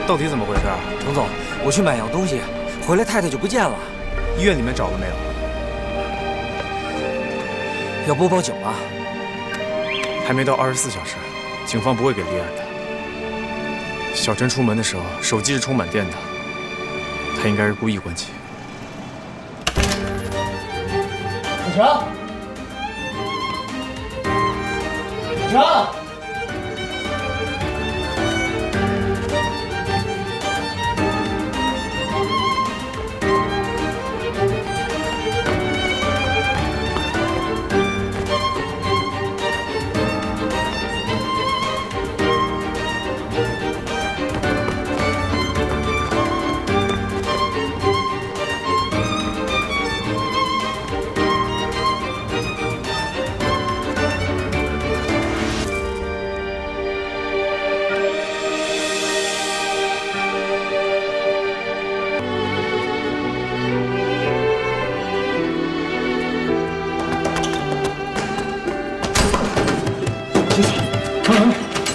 到底怎么回事啊？程总，我去买样东西，回来太太就不见了。医院里面找了没有？要不报警吧？还没到24小时，警方不会给立案的。小陈出门的时候，手机是充满电的，他应该是故意关机。小强，小强。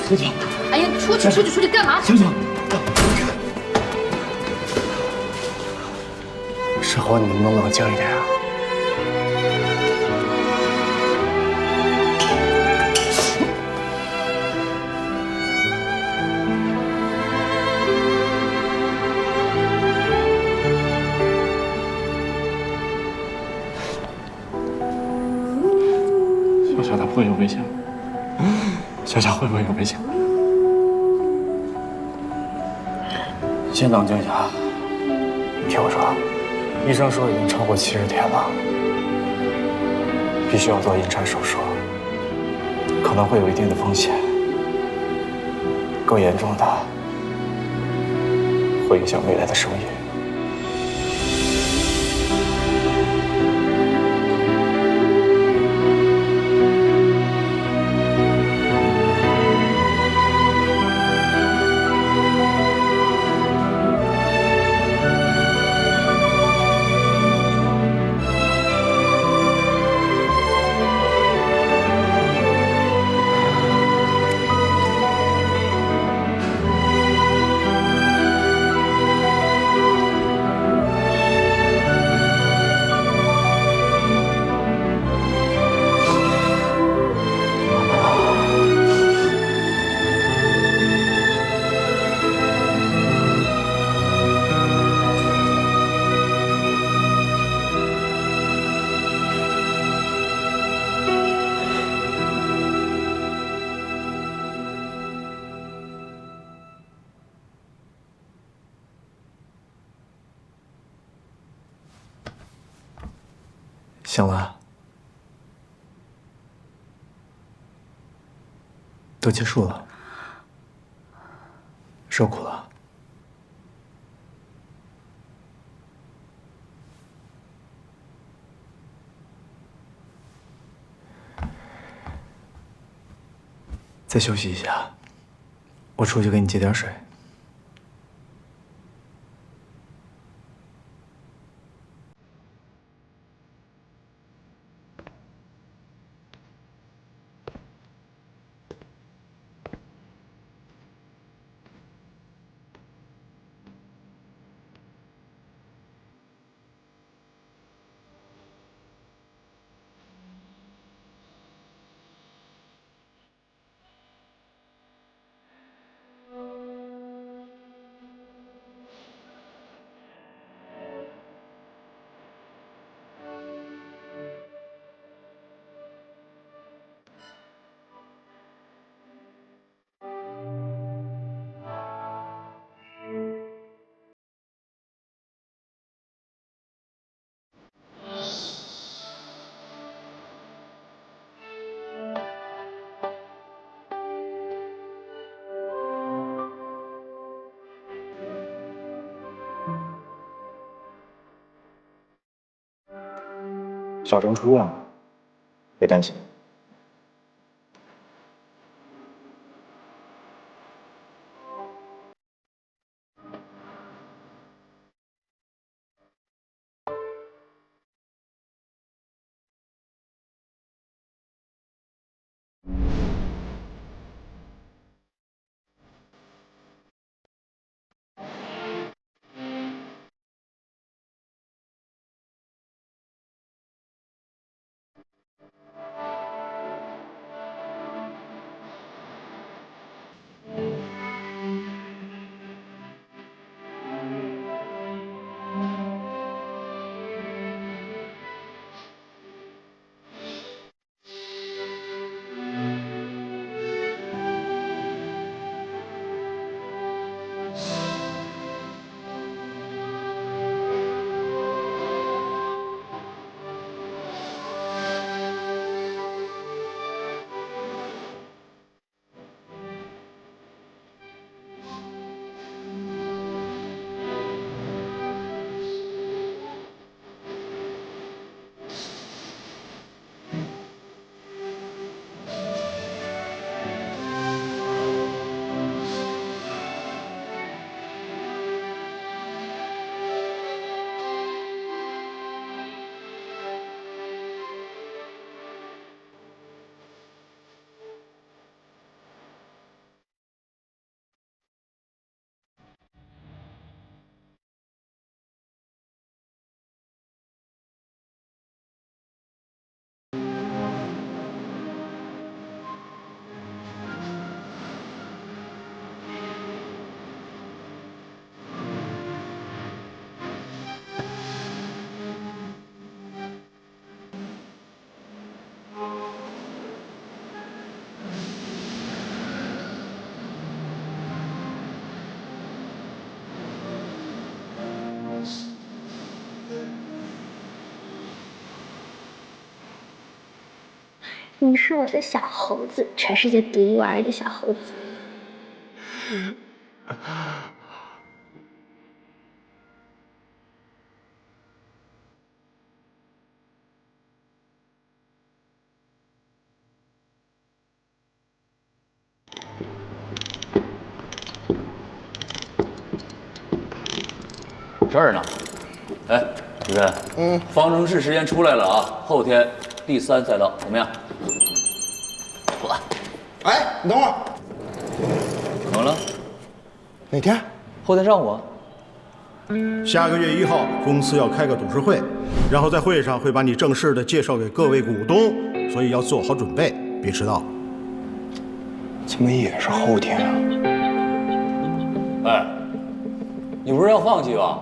小姐，哎呀，出去干嘛？醒醒！事后你能不能冷静一点啊？小小，他不会有危险。小小会不会有危险？你先冷静一下。你听我说，医生说已经超过70天了，必须要做引产手术，可能会有一定的风险，更严重的会影响未来的生育。 醒了，都结束了，受苦了。再休息一下，我出去给你接点水。小郑出院了，别担心。你是我的小猴子，全世界独一无二的小猴子。这儿呢。哎，主任，方程式时间出来了啊，后天第3赛道怎么样？来。哎，你等会儿，怎么了？哪天？后天上午啊。下个月1号，公司要开个董事会，然后在会上会把你正式的介绍给各位股东，所以要做好准备，别迟到。怎么也是后天啊？哎，你不是要放弃吧？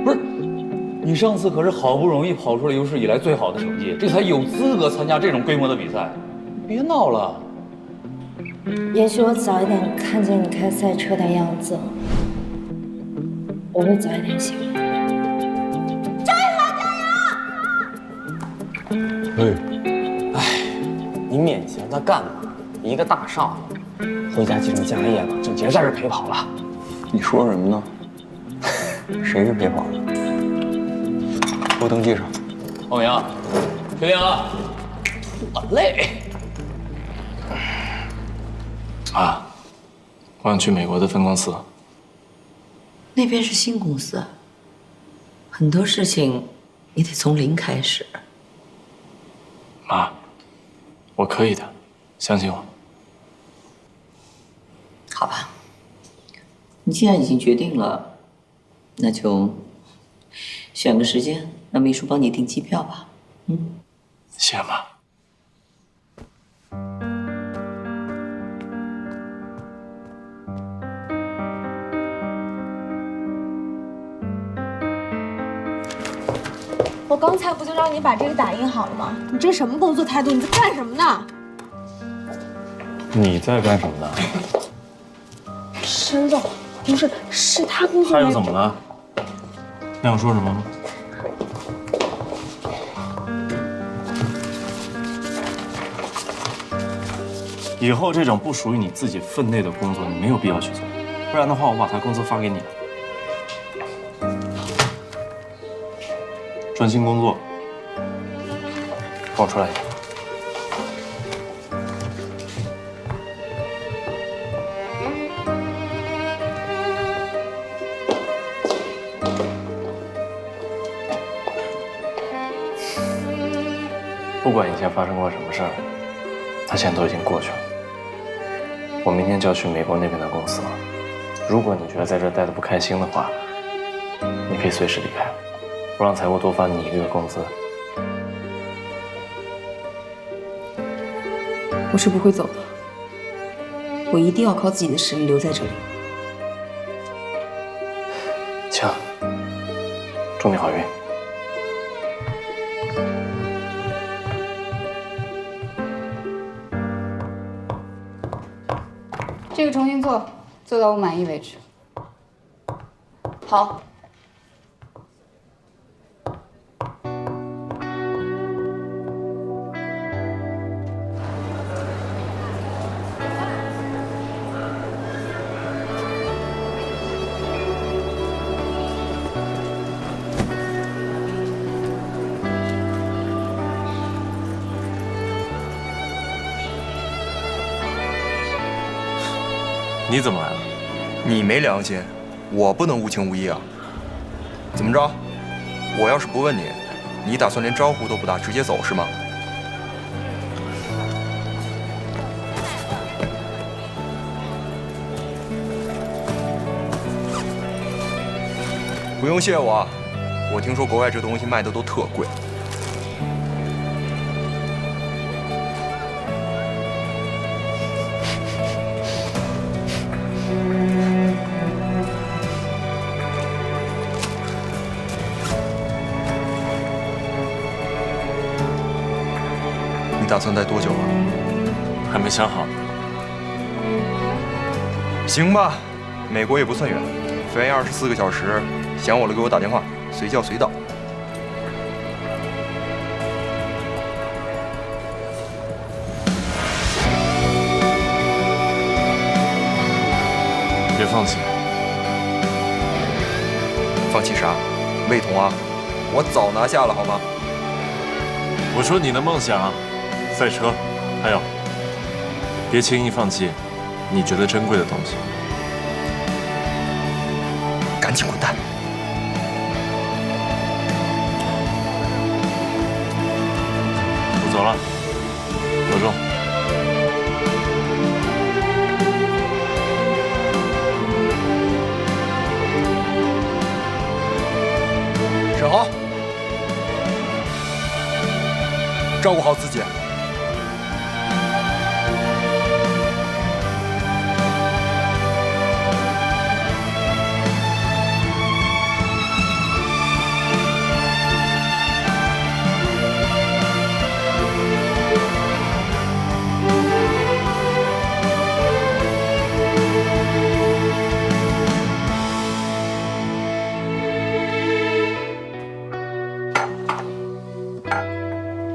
不是，你上次可是好不容易跑出了有史以来最好的成绩，这才有资格参加这种规模的比赛。别闹了。也许我早一点看见你开赛车的样子，我会早一点醒来。你勉强他干嘛？一个大少爷，回家继承家业了，就别在这陪跑了。你说什么呢？谁是陪跑的？给我登记上。报名，确定啊！我累。啊，我想去美国的分公司。那边是新公司，很多事情你得从零开始。妈，我可以的，相信我。好吧，你既然已经决定了，那就选个时间，让秘书帮你订机票吧。谢谢妈。我刚才不就让你把这个打印好了吗？你这什么工作态度？你在干什么呢？你在干什么呢？沈总，不是，是他工作。他又怎么了？你想说什么吗？以后这种不属于你自己分内的工作，你没有必要去做，不然的话，我把他工资发给你。专心工作，跟我出来一下。不管以前发生过什么事儿，它现在都已经过去了。我明天就要去美国那边的公司了。如果你觉得在这待得不开心的话，你可以随时离开。不让财务多发你1个月工资。我是不会走的，我一定要靠自己的实力留在这里。行，祝你好运。这个重新做到我满意为止。好。你怎么来了？你没良心，我不能无情无义啊！怎么着？我要是不问你，你打算连招呼都不打直接走是吗？不用谢我，我听说国外这东西卖的都特贵。你打算待多久啊？还没想好。行吧，美国也不算远，飞24个小时，想我了给我打电话，随叫随到。放弃。放弃啥？魏童啊，我早拿下了，好吗？我说你的梦想，赛车，还有，别轻易放弃你觉得珍贵的东西。赶紧滚蛋！我走了，保重。沈豪，照顾好自己。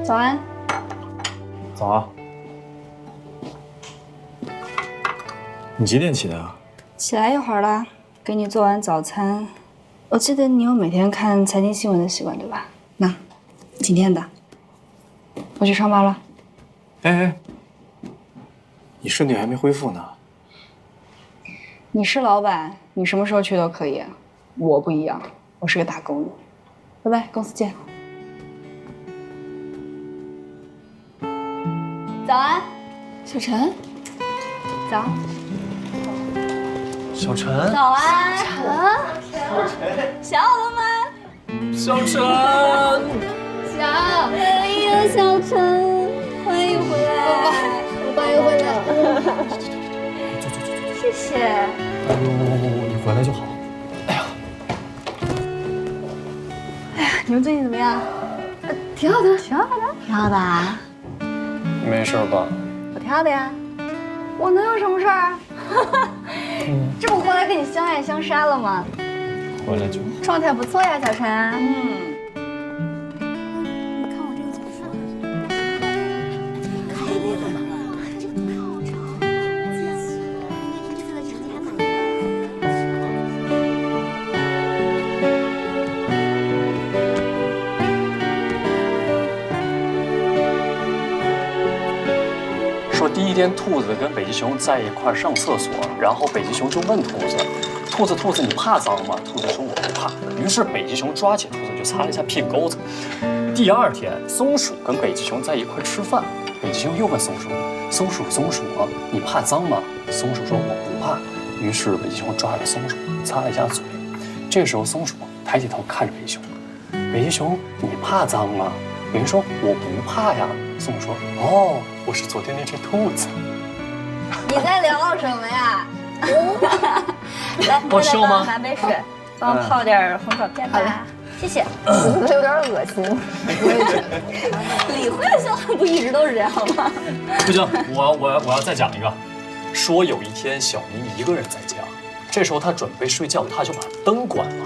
早安。早啊。你几点起的啊？起来一会儿了，给你做完早餐。我记得你有每天看财经新闻的习惯，对吧？那，今天的。我去上班了。哎，你身体还没恢复呢。你是老板，你什么时候去都可以。我不一样，我是个打工的。拜拜，公司见。早安，小陈。早。小陈。早安，想我了吗？小陈。想。哎呀，小陈，欢迎回来。爸又回来了。谢谢。你回来就好。哎呀，你们最近怎么样？挺好的，挺好的，挺好的啊。没事吧？我挺好的呀。我能有什么事儿？这不回来跟你相爱相杀了吗？回来就好。状态不错呀，小陈。你看我这个角色，看那个嘛，这个套场，这次的成绩还蛮高。说第一天，兔子跟北极熊在一块上厕所，然后北极熊就问兔子：“兔子，你怕脏吗？”兔子说：“我不怕。”于是北极熊抓起兔子就擦了一下屁股沟子。第二天，松鼠跟北极熊在一块吃饭，北极熊又问松鼠：“松鼠啊，你怕脏吗？”松鼠说：“我不怕。”于是北极熊抓着松鼠擦了一下嘴。这时候松鼠抬起头看着北极熊：“北极熊，你怕脏吗？”北极熊说：“我不怕呀。”松鼠说：“哦，我是昨天那只兔子。”你在聊什么呀？来，好吃吗？拿杯水，帮我泡点红枣片吧。谢谢。有点恶心。李慧的笑话不一直都是这样吗？不行，我要再讲一个。说有一天，小明一个人在家，这时候他准备睡觉，他就把灯关了。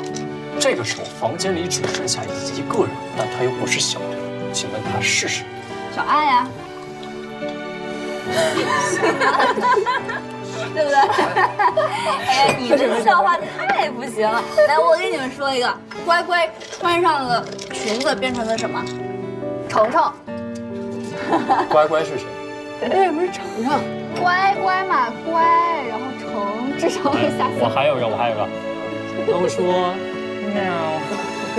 这个时候，房间里只剩下一个人，但他又不是小明，请问他是谁？小爱呀。对不对？哎呀，你这个笑话太不行了。来，我给你们说一个，乖乖穿上了裙子变成了什么？程程。乖乖是谁？为什么是程程？乖乖嘛，乖，然后程，至少会下。我还有一个。他们说喵。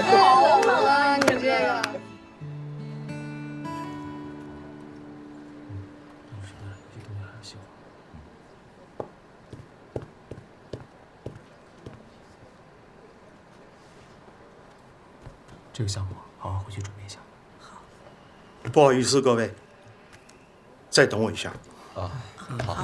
好冷啊，你这个。这个项目好好回去准备一下。不好意思，各位，再等我一下。啊，好。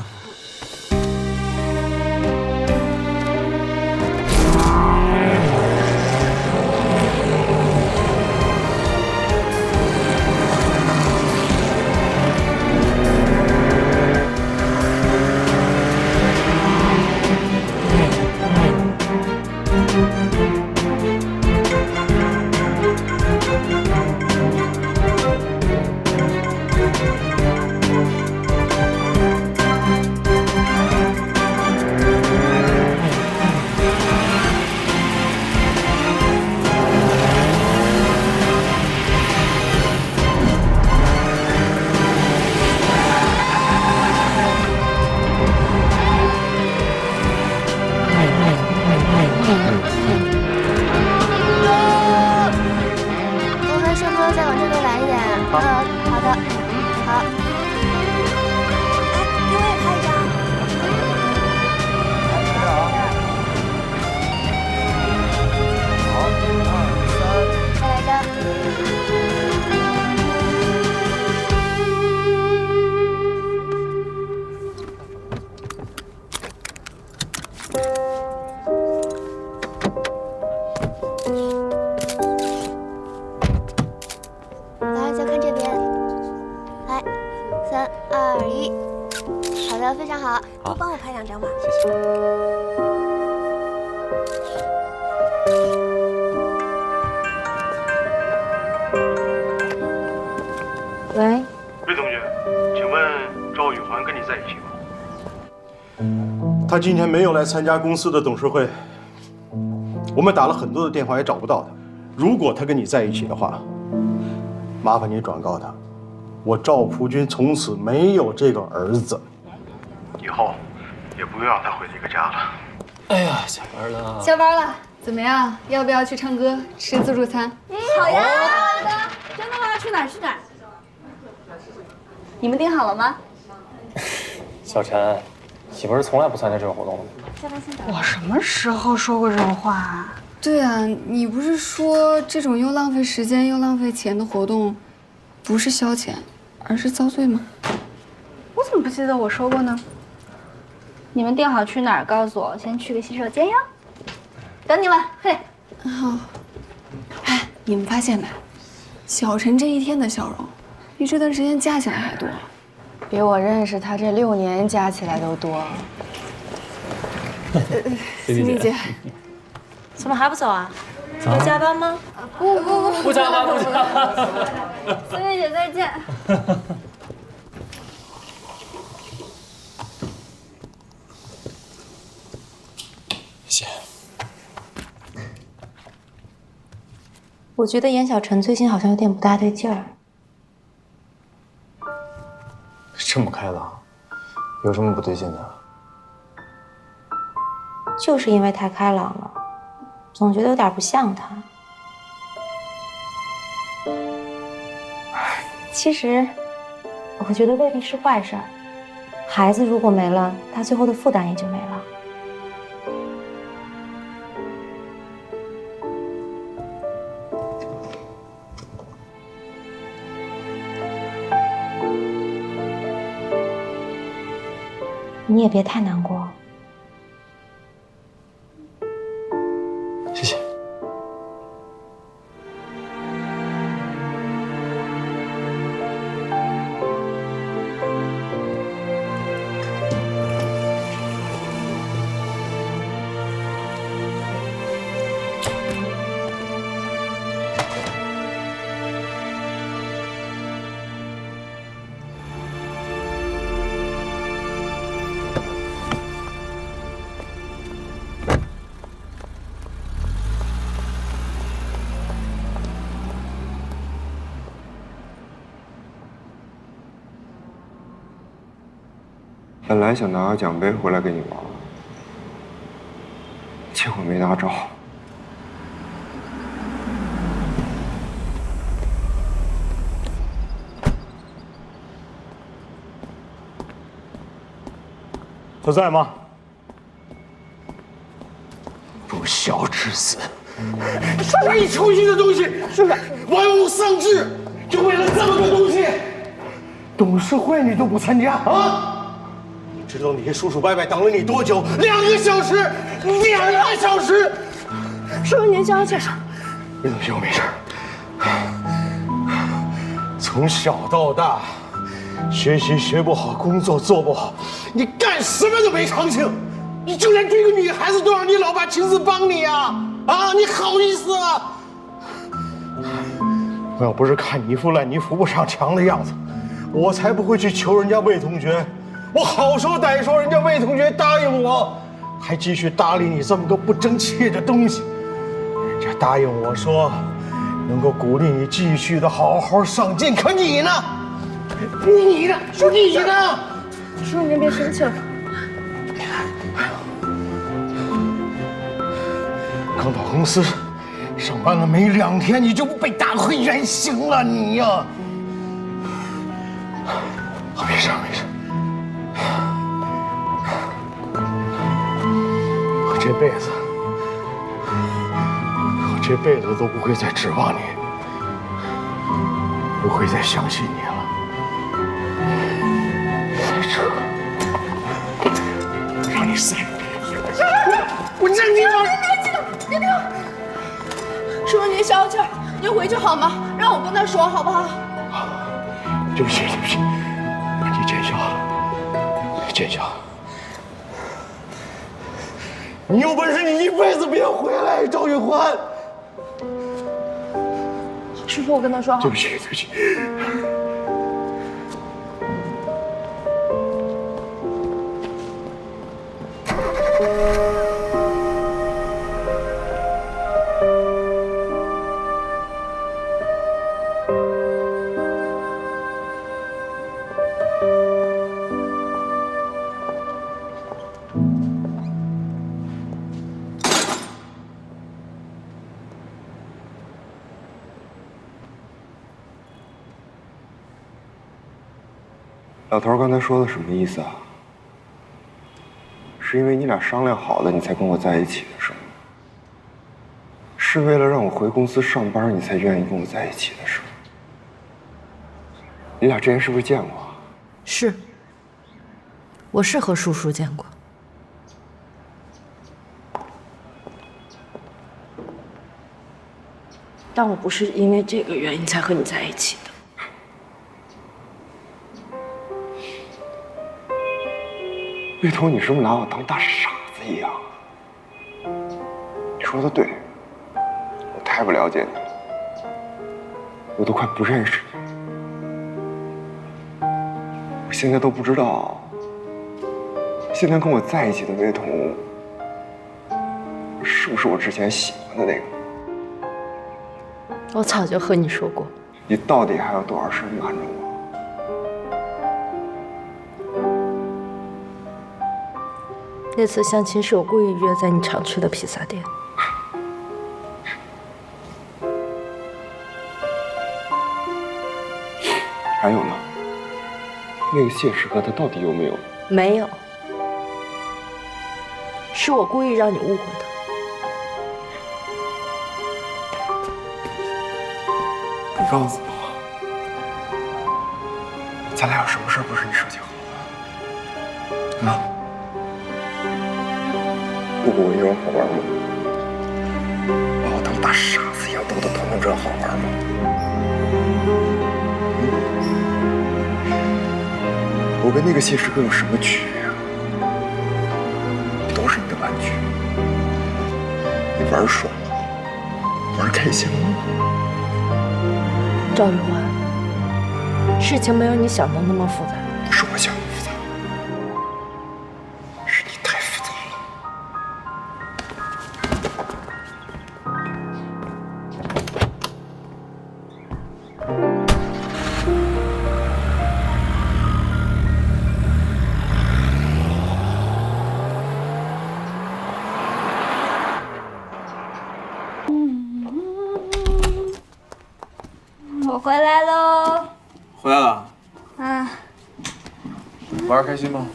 他今天没有来参加公司的董事会，我们打了很多的电话也找不到他。如果他跟你在一起的话，麻烦你转告他，我赵朴君从此没有这个儿子，以后也不用让他回这个家了。哎呀，下班了。下班了，怎么样？要不要去唱歌、吃自助餐？好呀，好的。真的吗？去哪儿？去哪儿？你们订好了吗？小陈，媳妇儿从来不参加这种活动的。我什么时候说过这种话啊？对啊，你不是说这种又浪费时间又浪费钱的活动，不是消遣，而是遭罪吗？我怎么不记得我说过呢？你们订好去哪儿，告诉我，先去个洗手间呀。等你们，嘿。好。哎，你们发现没？小陈这一天的笑容，比这段时间加起来还多，比我认识他这6年加起来都多。思密姐，怎么还不走啊？要加班吗？不加班，不加班。思密姐再见。谢谢。我觉得严小晨最近好像有点不大对劲儿。这么开朗，有什么不对劲的？就是因为太开朗了，总觉得有点不像他。其实，我觉得未必是坏事儿。孩子如果没了，他最后的负担也就没了。你也别太难过。谢谢。本来想拿个奖杯回来给你玩，结果没拿着。他在吗？不孝之子，什么你出息的东西，是吧？玩物丧志，就为了这么个东西，董事会你都不参加啊？知道那些叔叔伯伯等了你多久？2个小时，2个小时。叔叔您消气上。没事，没事。从小到大，学习学不好，工作做不好，你干什么都没长性。你就连追个女孩子都让你老爸亲自帮你啊！啊，你好意思啊？我要不是看你一副烂泥扶不上墙的样子，我才不会去求人家魏同学。我好说歹说，人家魏同学答应我，还继续搭理你这么个不争气的东西。人家答应我说，能够鼓励你继续的好好上进。可你呢？你呢？说你呢？叔叔您别生气了。刚到公司上班了没2天，你就被打回原形了，你呀！没事没事。我这辈子都不会再指望你，不会再相信你了。赛车，让你赛，我让你玩。别动！叔叔您消气儿，您回去好吗？让我跟他说好不好？对不起对不起，你见笑了，见笑。你有本事你一辈子别回来，赵玉环。叔叔，我跟他说好。对不起对不起。老头刚才说的什么意思啊？是因为你俩商量好了，你才跟我在一起的，是吗？是为了让我回公司上班，你才愿意跟我在一起的，是吗？你俩之前是不是见过？是，我是和叔叔见过。但我不是因为这个原因才和你在一起的。魏彤，你是不是拿我当大傻子一样？你说的对，我太不了解你了，我都快不认识你了。我现在都不知道，现在跟我在一起的魏彤，是不是我之前喜欢的那个？我早就和你说过。你到底还有多少事瞒着我？那次相亲是我故意约在你常去的披萨店。还有呢？那个谢师哥他到底有没有？没有，是我故意让你误会的。你告诉我，咱俩有什么事不是你设计好的？啊？不跟我一样好玩吗？把我当大傻子一样逗得团团转好玩吗？我跟那个谢师哥有什么区别啊？都是你的玩具，你玩爽了，玩开心了。赵玉环，事情没有你想的那么复杂。不是我想的复杂，是你太复杂了。我回来喽！回来了，啊，玩开心吗？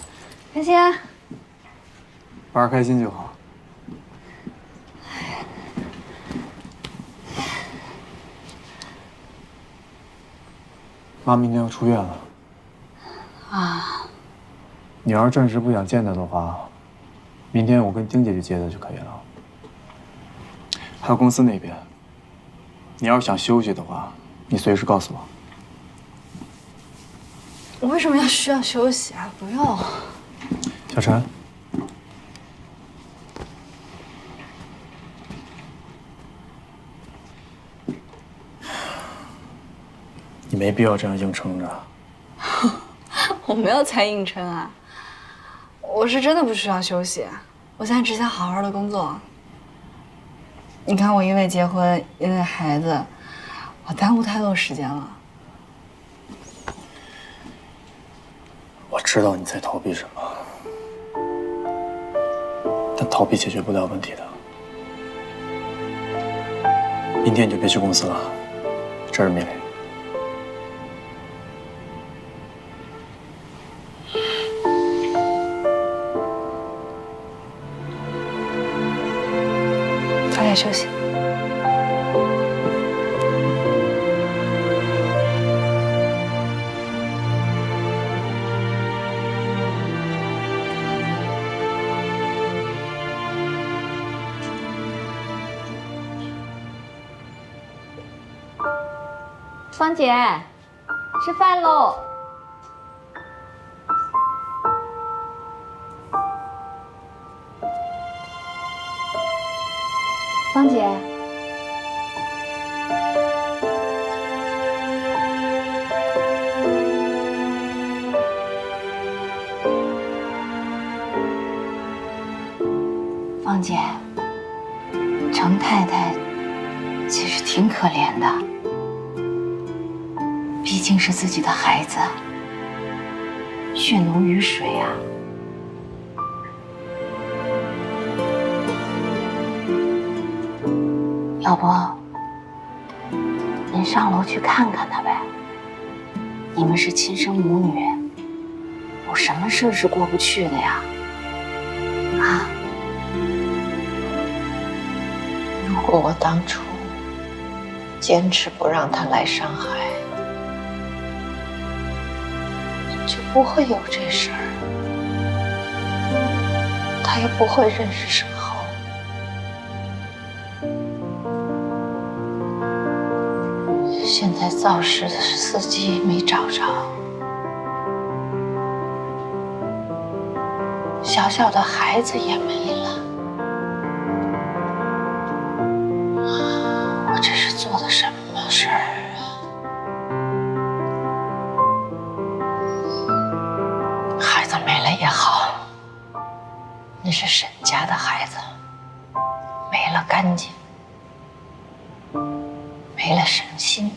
开心啊！玩开心就好。妈明天要出院了啊！你要是暂时不想见她的话，明天我跟丁姐去接她就可以了。还有公司那边，你要是想休息的话，你随时告诉我。我为什么需要休息啊？不用。小陈，你没必要这样硬撑着。我没有在硬撑啊，我是真的不需要休息，我现在只想好好的工作。你看，我因为结婚，因为孩子，我耽误太多时间了。我知道你在逃避什么，但逃避解决不了问题的。明天你就别去公司了，这是命令。早点休息。芳姐，吃饭喽！芳姐，芳姐，程太太其实挺可怜的。毕竟是自己的孩子，血浓于水啊。要不，您上楼去看看他呗？你们是亲生母女，什么事是过不去的呀？啊？如果我当初坚持不让他来上海，就不会有这事儿，他也不会认识沈浩。现在肇事的司机没找着，小小的孩子也没了，我这是做的什么事儿啊？孩子没了也好，那是沈家的孩子，没了干净，没了省心。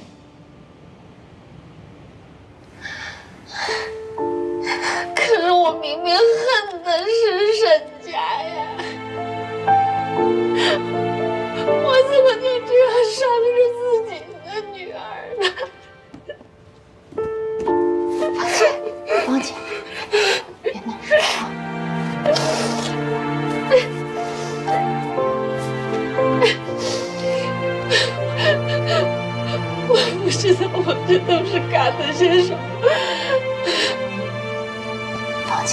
可是我明明恨的是沈家呀，我怎么就这样伤着自己的女儿呢？芳姐，别难受啊。我不知道我这都是干了些什么。芳姐，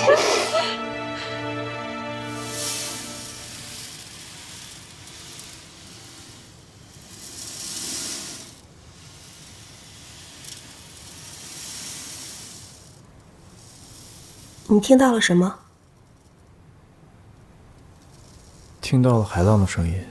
你听到了什么？听到了海浪的声音。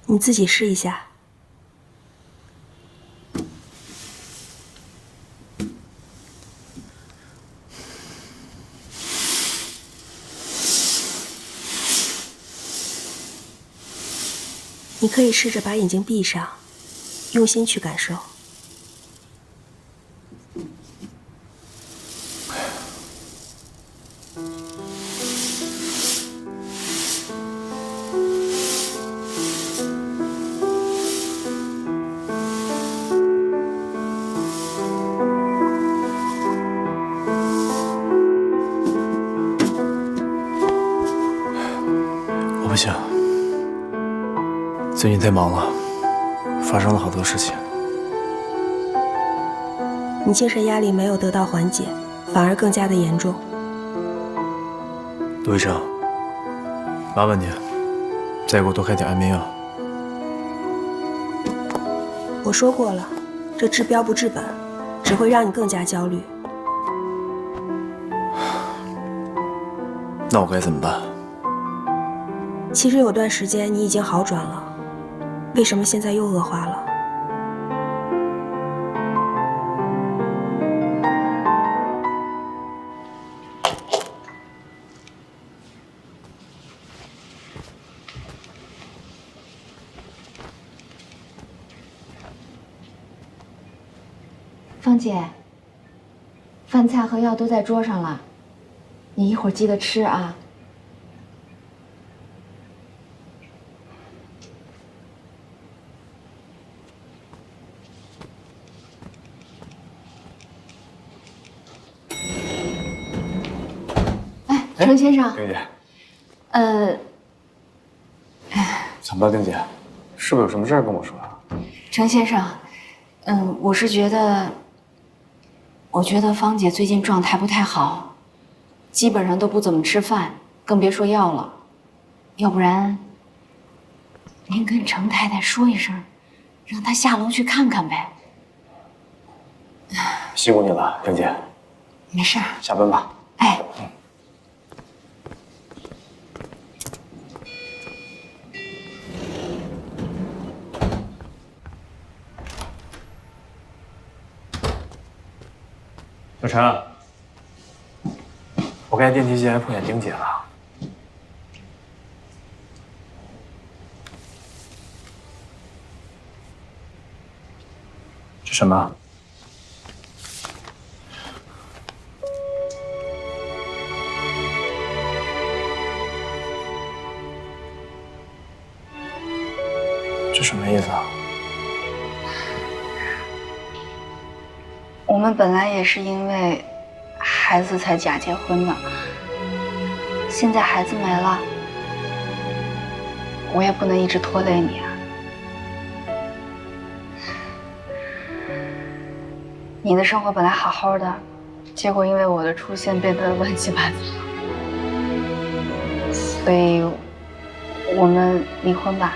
你自己试一下。你可以试着把眼睛闭上，用心去感受。我不行，最近太忙了，发生了好多事情。你精神压力没有得到缓解，反而更加的严重。陆医生，麻烦你再给我多开点安眠药。我说过了，这治标不治本，只会让你更加焦虑。那我该怎么办？其实有段时间你已经好转了，为什么现在又恶化了？芳姐，饭菜和药都在桌上了，你一会儿记得吃啊。哎，程先生，丁姐，怎么了，丁姐？是不是有什么事儿跟我说啊？程先生，我是觉得，芳姐最近状态不太好，基本上都不怎么吃饭，更别说药了。要不然，您跟程太太说一声，让她下楼去看看呗。辛苦你了，丁姐。没事儿，下班吧。哎。小陈，我刚才电梯间还碰见丁姐了。这什么？我们本来也是因为孩子才假结婚的，现在孩子没了，我也不能一直拖累你啊。你的生活本来好好的，结果因为我的出现变得乱七八糟，所以我们离婚吧。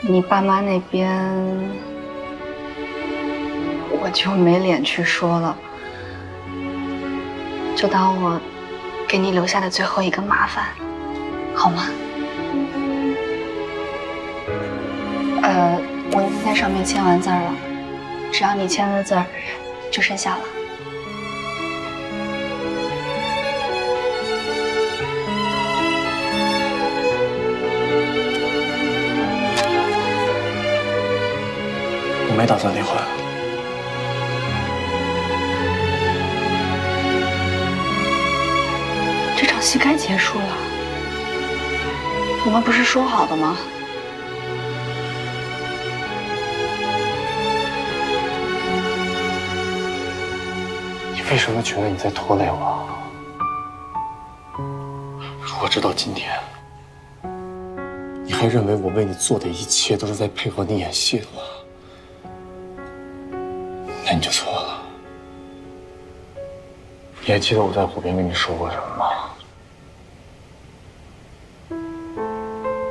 你爸妈那边我就没脸去说了，就当我给你留下的最后一个麻烦，好吗？我已经在上面签完字了，只要你签了字儿，就生效了。我没打算离婚。这场戏该结束了，我们不是说好的吗？你为什么觉得你在拖累我？如果直到今天，你还认为我为你做的一切都是在配合你演戏的话，那你就错了。你还记得我在湖边跟你说过什么吗？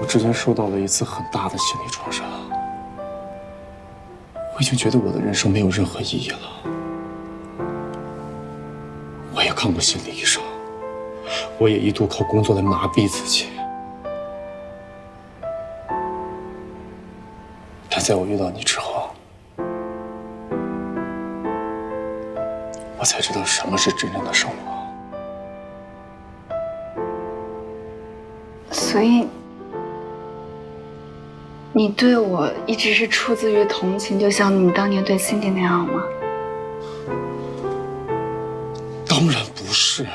我之前受到了一次很大的心理创伤，我已经觉得我的人生没有任何意义了。我也看过心理医生，我也一度靠工作来麻痹自己，但在我遇到你之后，我才知道什么是真正的生活。所以，你对我一直是出自于同情，就像你当年对 Cindy 那样吗？当然不是啊！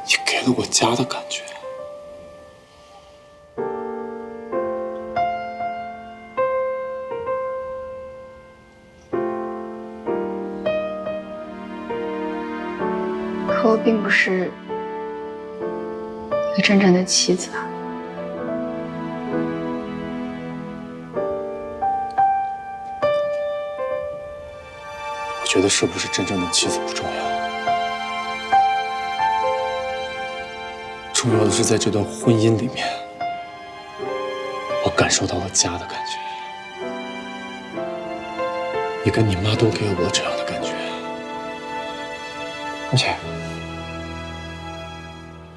你给了我家的感觉。可我并不是一个真正的妻子啊。我觉得是不是真正的妻子不重要，重要的是在这段婚姻里面，我感受到了家的感觉。你跟你妈都给我这样的感觉，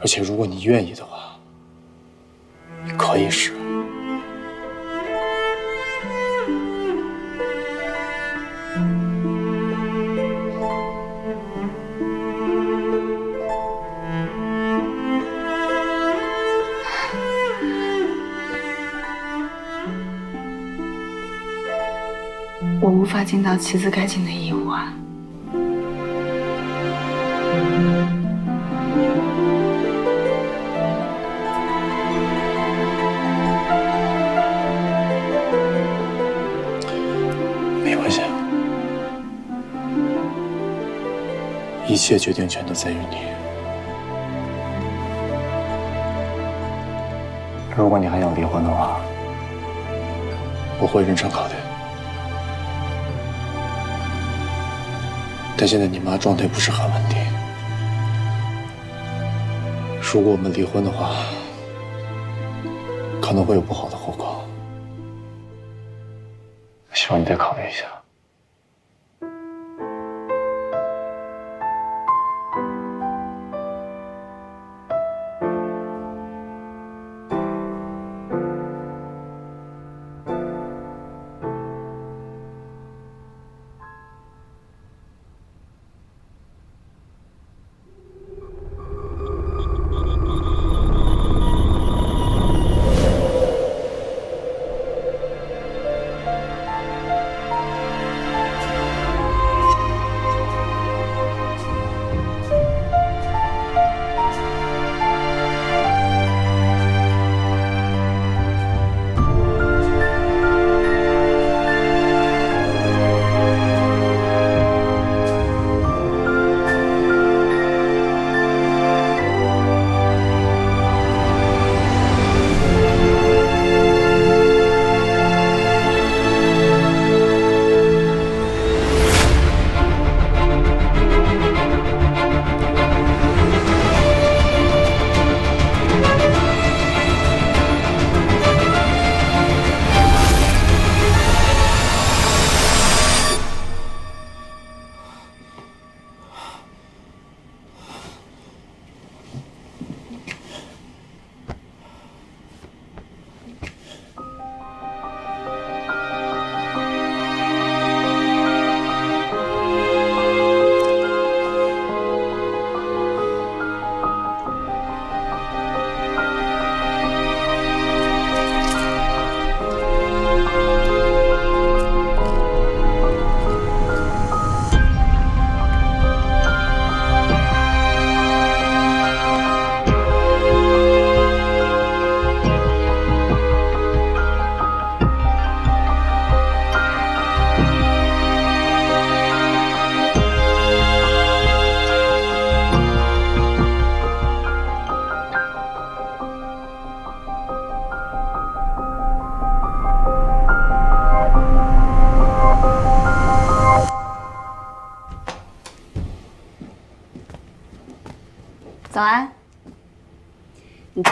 而且如果你愿意的话，你可以试。我无法尽到妻子该尽的义务啊。没关系，一切决定权都在于你。如果你还想离婚的话，我会认真考虑。但现在你妈状态不是很稳定，如果我们离婚的话，可能会有不好的后果。希望你再考虑一下。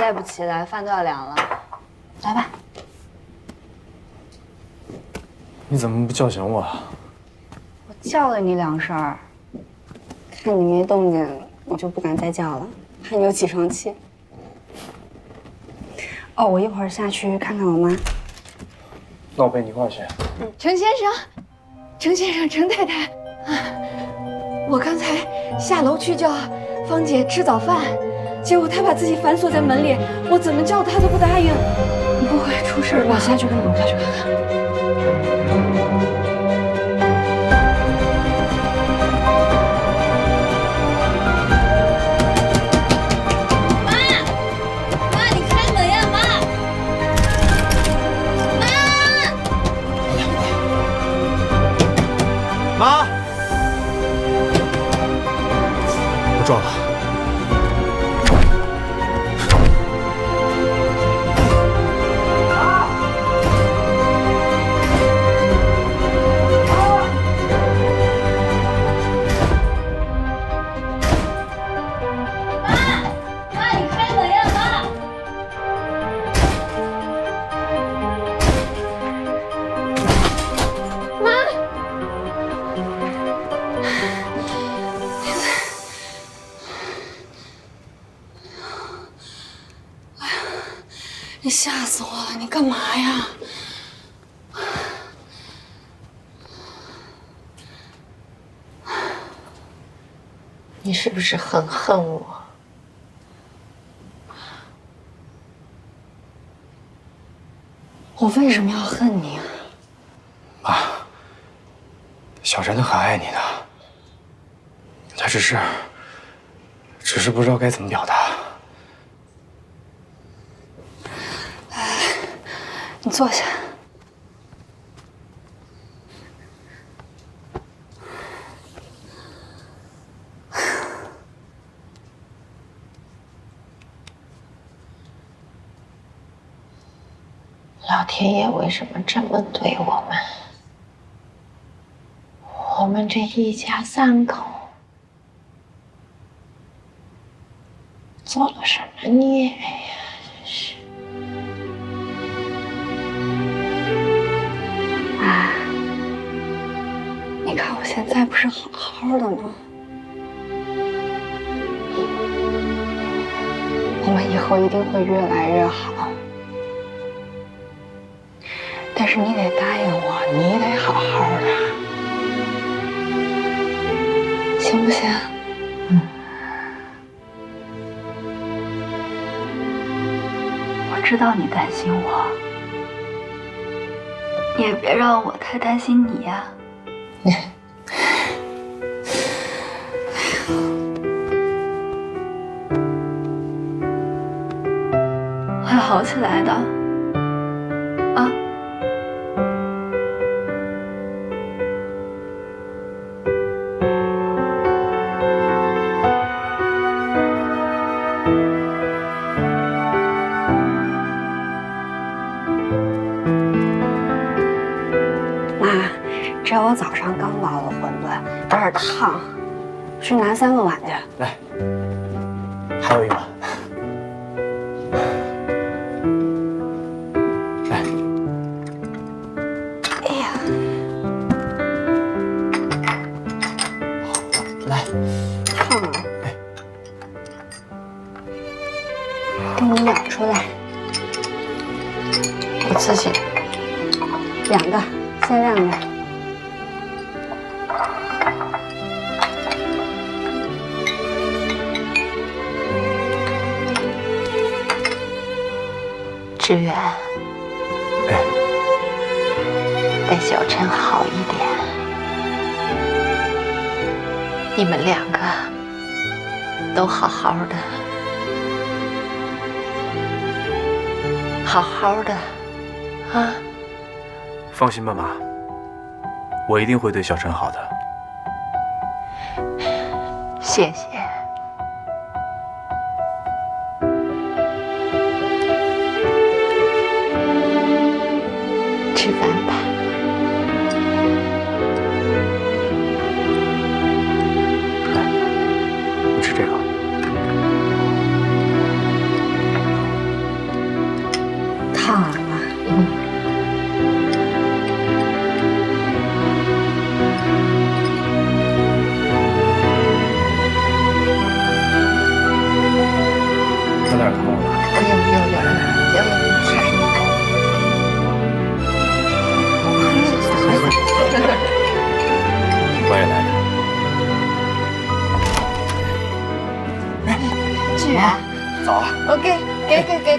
再不起来，饭都要凉了。来吧。你怎么不叫醒我？我叫了你2声，看你没动静，我就不敢再叫了，怕你有起床气。哦，我一会儿下去看看我妈。那我陪你一块儿去。程先生，程先生，程太太，我刚才下楼去叫芳姐吃早饭，结果她把自己反锁在门里，我怎么叫她都不答应。你不会出事吧？我下去看看，我下去看看。妈，我撞了。妈，你开门呀，妈！你吓死我了！你干嘛呀？你是不是很恨我？我为什么要恨你啊？妈，小陈他很爱你的，他只是不知道该怎么表达。你坐下。老天爷为什么这么对我们？我们这一家3口做了什么孽呀？真是。妈，你看我现在不是好好的吗？我们以后一定会越来越好。但是你得答应我，你得好好的，行不行？我知道你担心我，你也别让我太担心你呀。会好起来的，啊。这我早上刚烙的馄饨，有点烫，去拿3个碗去。来，还有1碗。来。哎呀，来，烫啊！给你舀出来。我自己2个，先晾着。志远，对小陈好一点。你们2个都好好的，好好的，啊！放心吧，妈，我一定会对小陈好的。谢谢。吃饭吧。来，你吃这个。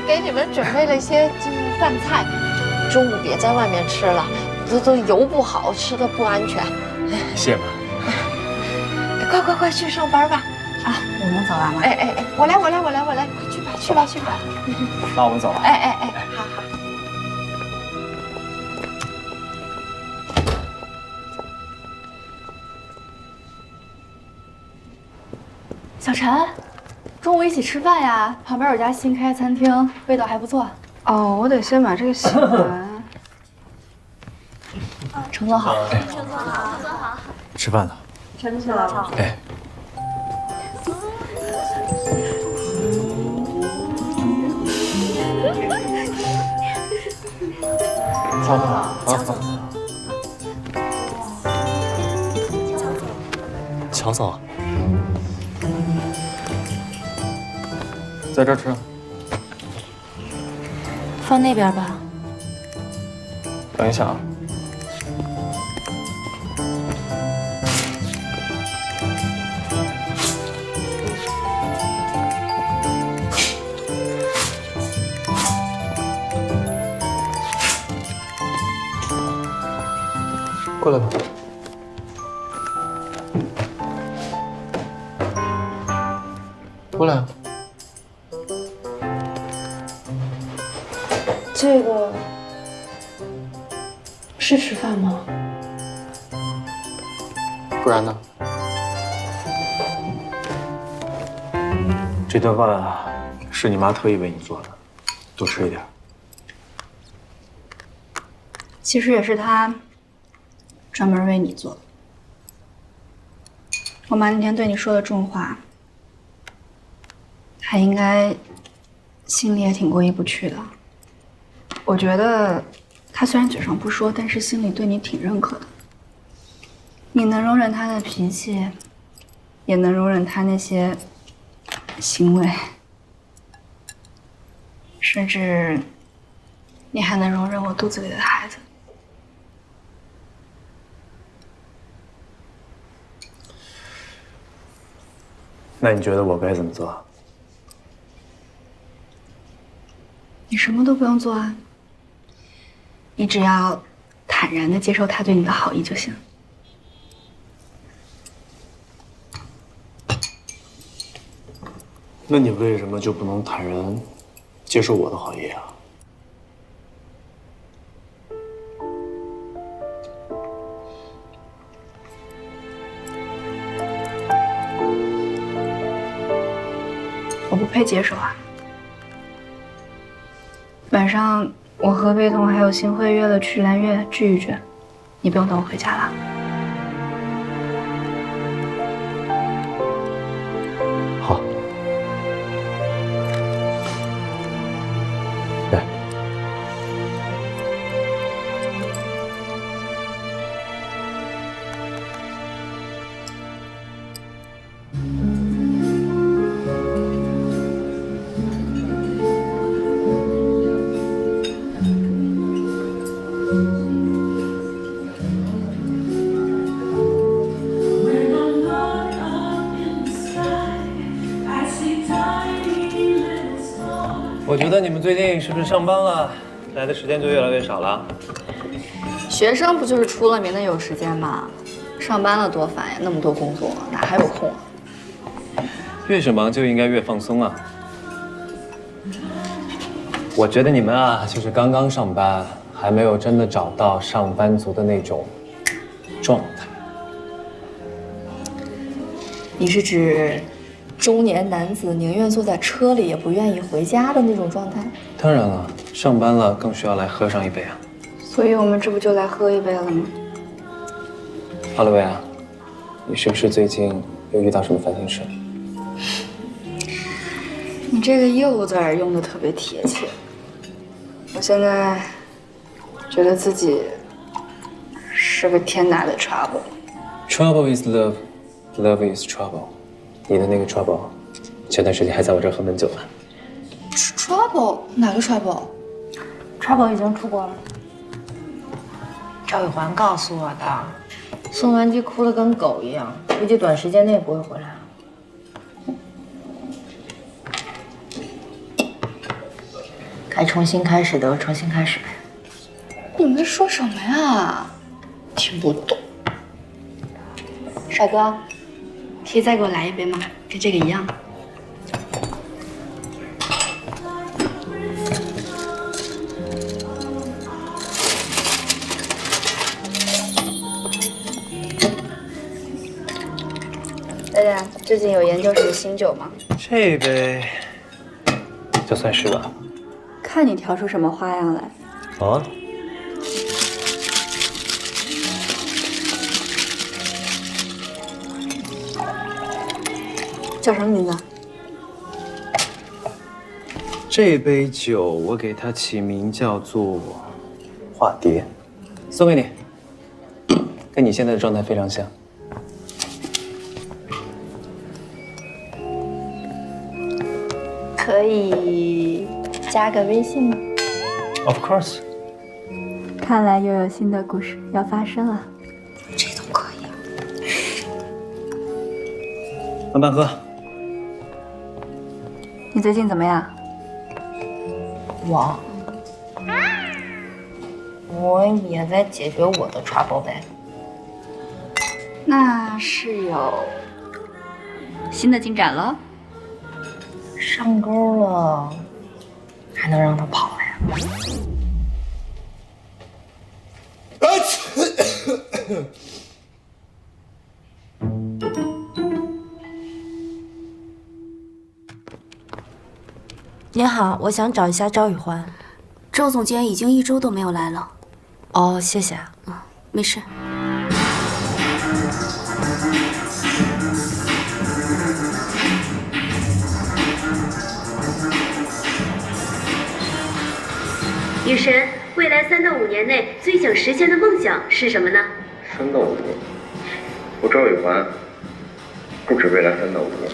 给你们准备了一些饭菜，中午别在外面吃了，这油不好，吃的不安全。谢妈。快去上班吧！啊，我们走了吗？哎，我来，快去吧，去吧。那我们走了。哎，好。小陈，中午一起吃饭呀？旁边有家新开餐厅，味道还不错。哦，我得先把这个洗完。程总好。哎，程总好。吃饭了。陈总好。哎。乔总，在这儿吃。放那边吧。等一下啊。过来吧。过来。这个是吃饭吗？不然呢？这顿饭啊，是你妈特意为你做的，多吃一点。其实也是她专门为你做的。我妈那天对你说的重话，她应该心里也挺过意不去的。我觉得她虽然嘴上不说，但是心里对你挺认可的。你能容忍她的脾气，也能容忍她那些行为，甚至你还能容忍我肚子里的孩子。那你觉得我该怎么做？你什么都不用做啊，你只要坦然地接受他对你的好意就行。那你为什么就不能坦然接受我的好意啊？我不配接受啊。晚上我和魏彤还有新辉约了去蓝月聚一聚，你不用等我回家了。好。来。我觉得你们最近是不是上班了，来的时间就越来越少了？学生不就是出了名的有时间吗？上班了多烦呀，那么多工作，哪还有空啊？越是忙就应该越放松啊。我觉得你们啊，就是刚刚上班，还没有真的找到上班族的那种状态。你是指中年男子宁愿坐在车里也不愿意回家的那种状态？当然了，上班了更需要来喝上一杯啊。所以我们这不就来喝一杯了吗？哈喽，薇啊，你是不是最近又遇到什么烦心事？你这个“又”字儿用的特别贴切。我现在觉得自己是个天大的 trouble。Trouble is love, love is trouble。你的那个 trouble， 前段时间还在我这儿喝闷酒呢。trouble 哪个 trouble？trouble 已经出国了。赵玉环告诉我的，宋元基哭得跟狗一样，估计短时间内不会回来了。该重新开始的重新开始呗。你们在说什么呀？听不懂。帅哥，可以再给我来一杯吗？跟这个一样。大家最近有研究什么新酒吗？这杯就算是吧。看你调出什么花样来。啊？叫什么名字？这杯酒我给它起名叫做化蝶，送给你，跟你现在的状态非常像。可以加个微信吗 Of course。看来又有新的故事要发生了。这都可以。慢慢喝。你最近怎么样？我也在解决我的 trouble 呗。那是有新的进展了？上钩了，还能让他跑呀？您好，我想找一下赵宇环。周总监已经1周都没有来了。哦，谢谢。没事。女神，未来3到5年内最想实现的梦想是什么呢？3到5年，我赵宇环不止未来3到5年，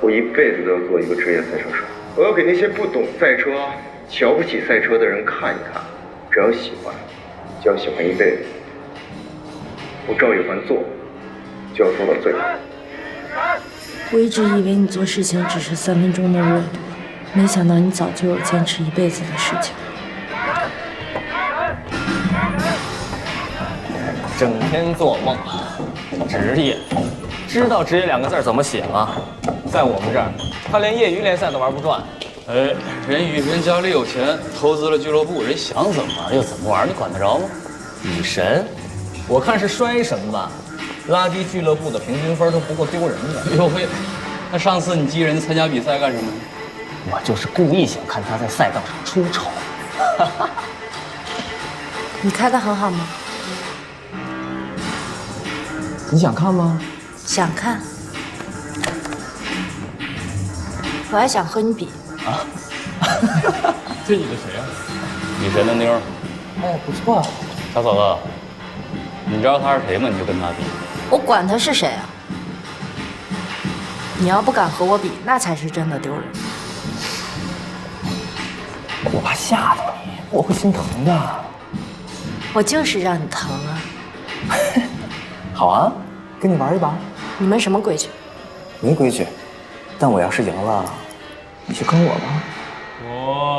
我一辈子都要做一个职业赛车手。我要给那些不懂赛车、瞧不起赛车的人看一看，只要喜欢，就要喜欢一辈子。我赵宇环做，就要做到最好。我一直以为你做事情只是3分钟的热度，没想到你早就有坚持一辈子的事情。整天做梦，职业，知道职业2个字怎么写吗？在我们这儿，他连业余联赛都玩不转。哎，人雨神家里有钱，投资了俱乐部，人想怎么玩就怎么玩，你管得着吗？雨神，我看是摔神吧，拉低俱乐部的平均分都不够丢人的。哟嘿，那上次你激人参加比赛干什么？我就是故意想看他在赛道上出丑。你开得很好吗？你想看吗？想看。我还想和你比。啊？这你的谁啊？雨神的妞儿。哎，不错。小嫂子，你知道他是谁吗？你就跟他比。我管他是谁啊！你要不敢和我比，那才是真的丢人。我怕吓到你，我会心疼的。我就是让你疼啊！好啊，跟你玩一把。你们什么规矩？没规矩，但我要是赢了，你就跟我吧。哇！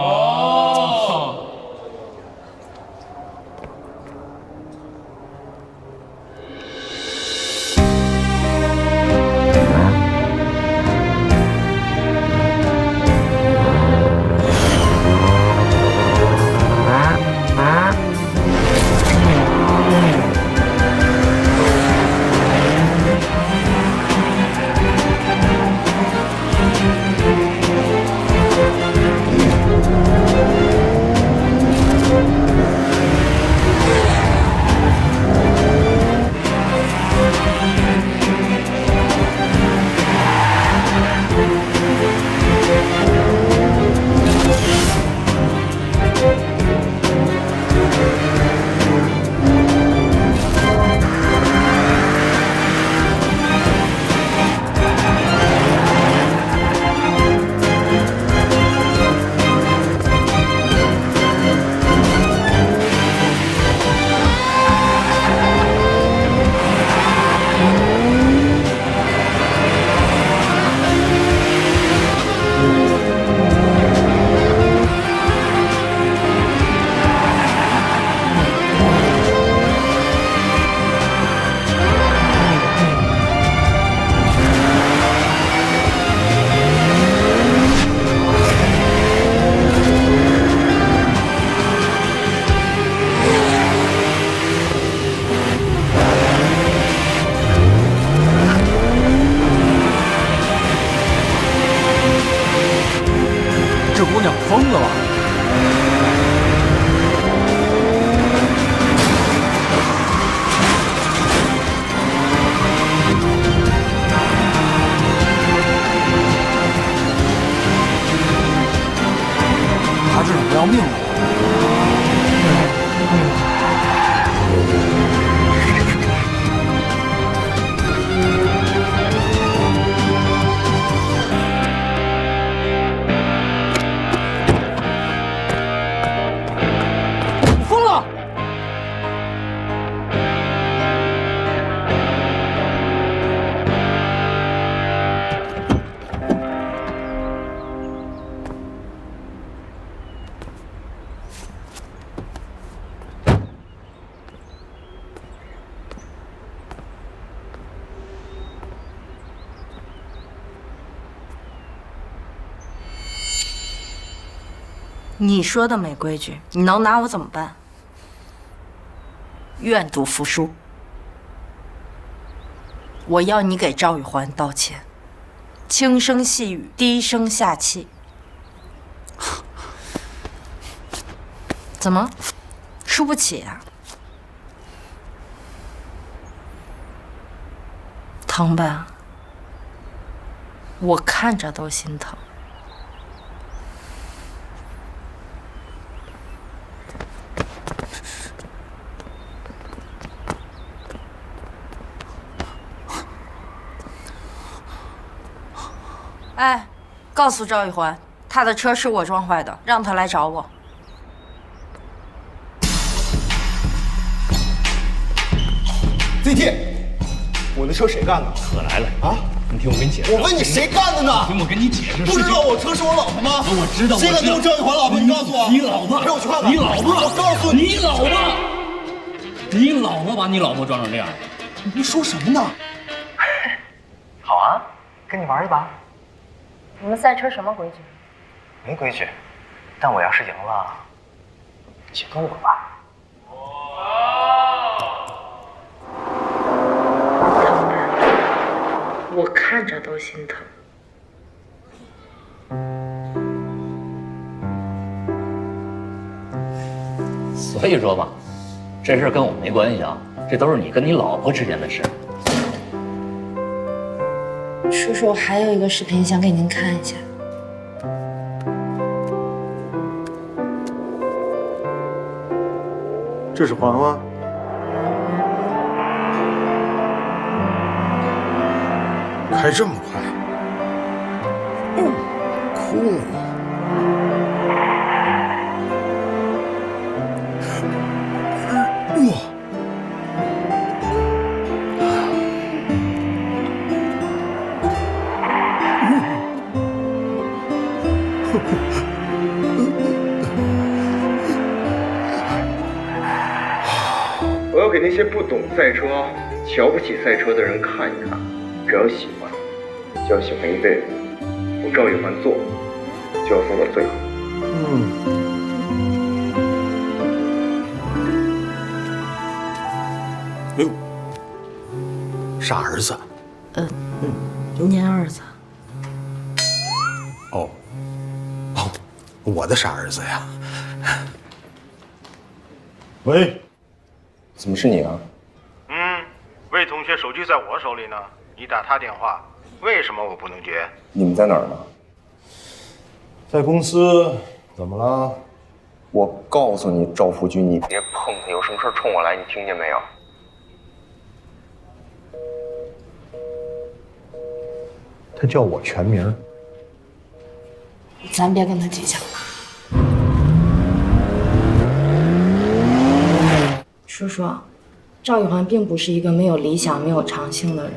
你说的没规矩，你能拿我怎么办？愿赌服输。我要你给赵玉环道歉，轻声细语，低声下气。怎么，输不起啊？疼吧？我看着都心疼。哎，告诉赵玉环，他的车是我撞坏的，让他来找我。ZT， 我的车谁干的？可来了啊！你听我跟你解释。我问你谁干的呢？听我跟你解释。不知道我车是我老婆吗？我知道。谁敢动赵玉环老婆？你告诉我。你老婆。陪我去看看。你老婆。我告诉你，你老婆。你老婆把你老婆撞成这样。你说什么呢？好啊，跟你玩一把。你们赛车什么规矩？没规矩，但我要是赢了，就跟我吧。我看着都心疼。所以说吧，这事跟我没关系啊，这都是你跟你老婆之间的事。叔叔，我还有一个视频想给您看一下。这是环环。开这么快？酷！哇！我要给那些不懂赛车、瞧不起赛车的人看一看，只要喜欢，就要喜欢一辈子。我赵玉环做，就要做到最好。哎呦，傻儿子。您儿子。哦，我的傻儿子呀。喂，怎么是你啊？魏同学手机在我手里呢，你打他电话，为什么我不能接？你们在哪儿呢？在公司。怎么了？我告诉你，赵福军，你别碰他，有什么事冲我来，你听见没有？他叫我全名。咱别跟他计较。叔叔，赵玉环并不是一个没有理想、没有长性的人，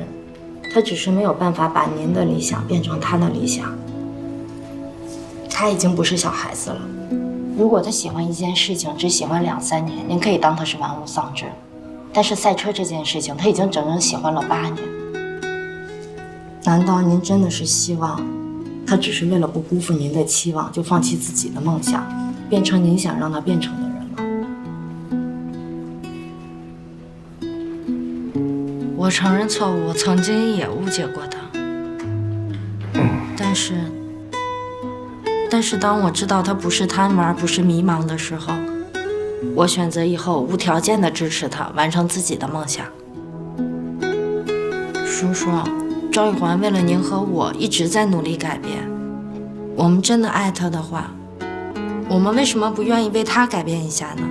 她只是没有办法把您的理想变成她的理想。她已经不是小孩子了。如果他喜欢一件事情只喜欢2、3年，您可以当他是玩物丧志。但是赛车这件事情，他已经整整喜欢了8年。难道您真的是希望他只是为了不辜负您的期望，就放弃自己的梦想，变成您想让他变成的人吗？我承认错误，我曾经也误解过他。但是当我知道他不是贪玩，不是迷茫的时候，我选择以后无条件的支持他完成自己的梦想。叔叔，赵玉环为了您和我一直在努力改变。我们真的爱他的话，我们为什么不愿意为他改变一下呢？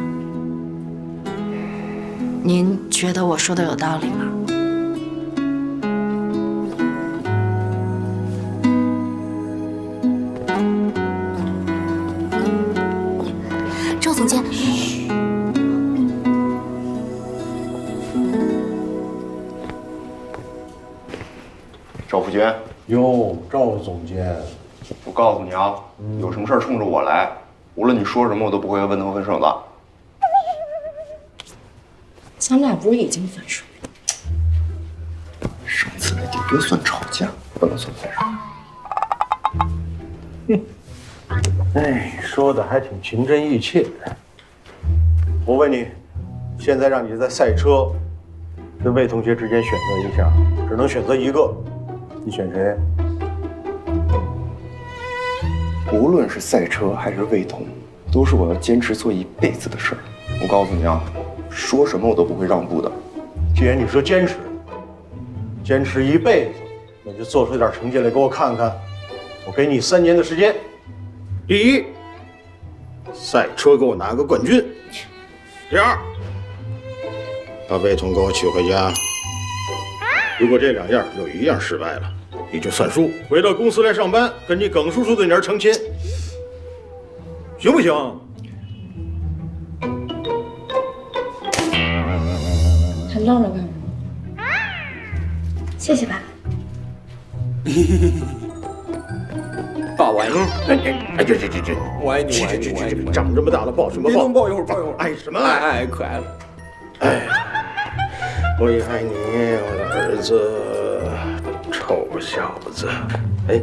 您觉得我说的有道理吗？赵总监，赵福军，哟，赵总监，我告诉你啊，有什么事儿冲着我来，无论你说什么，我都不会问头分手的。咱俩不是已经分手了？上次那顶多算吵架，不能算分手。哎，说的还挺情真意切的。我问你，现在让你在赛车跟魏同学之间选择一下，只能选择一个，你选谁？无论是赛车还是魏同，都是我要坚持做一辈子的事儿。我告诉你啊，说什么我都不会让步的。既然你说坚持一辈子，那就做出点成绩来给我看看。我给你3年的时间。第一，赛车给我拿个冠军；第二，把魏同给我娶回家。如果这2样有1样失败了，你就算输，回到公司来上班，跟你耿叔叔的女儿成亲，行不行？还愣着干什么？谢谢爸。爸，我爱你。这，我爱你，这，长这么大了抱什么抱？别动，抱一会儿，抱一会儿。爱什么爱？爱，可爱了。哎呀，我也爱你，我的儿子，臭小子。哎，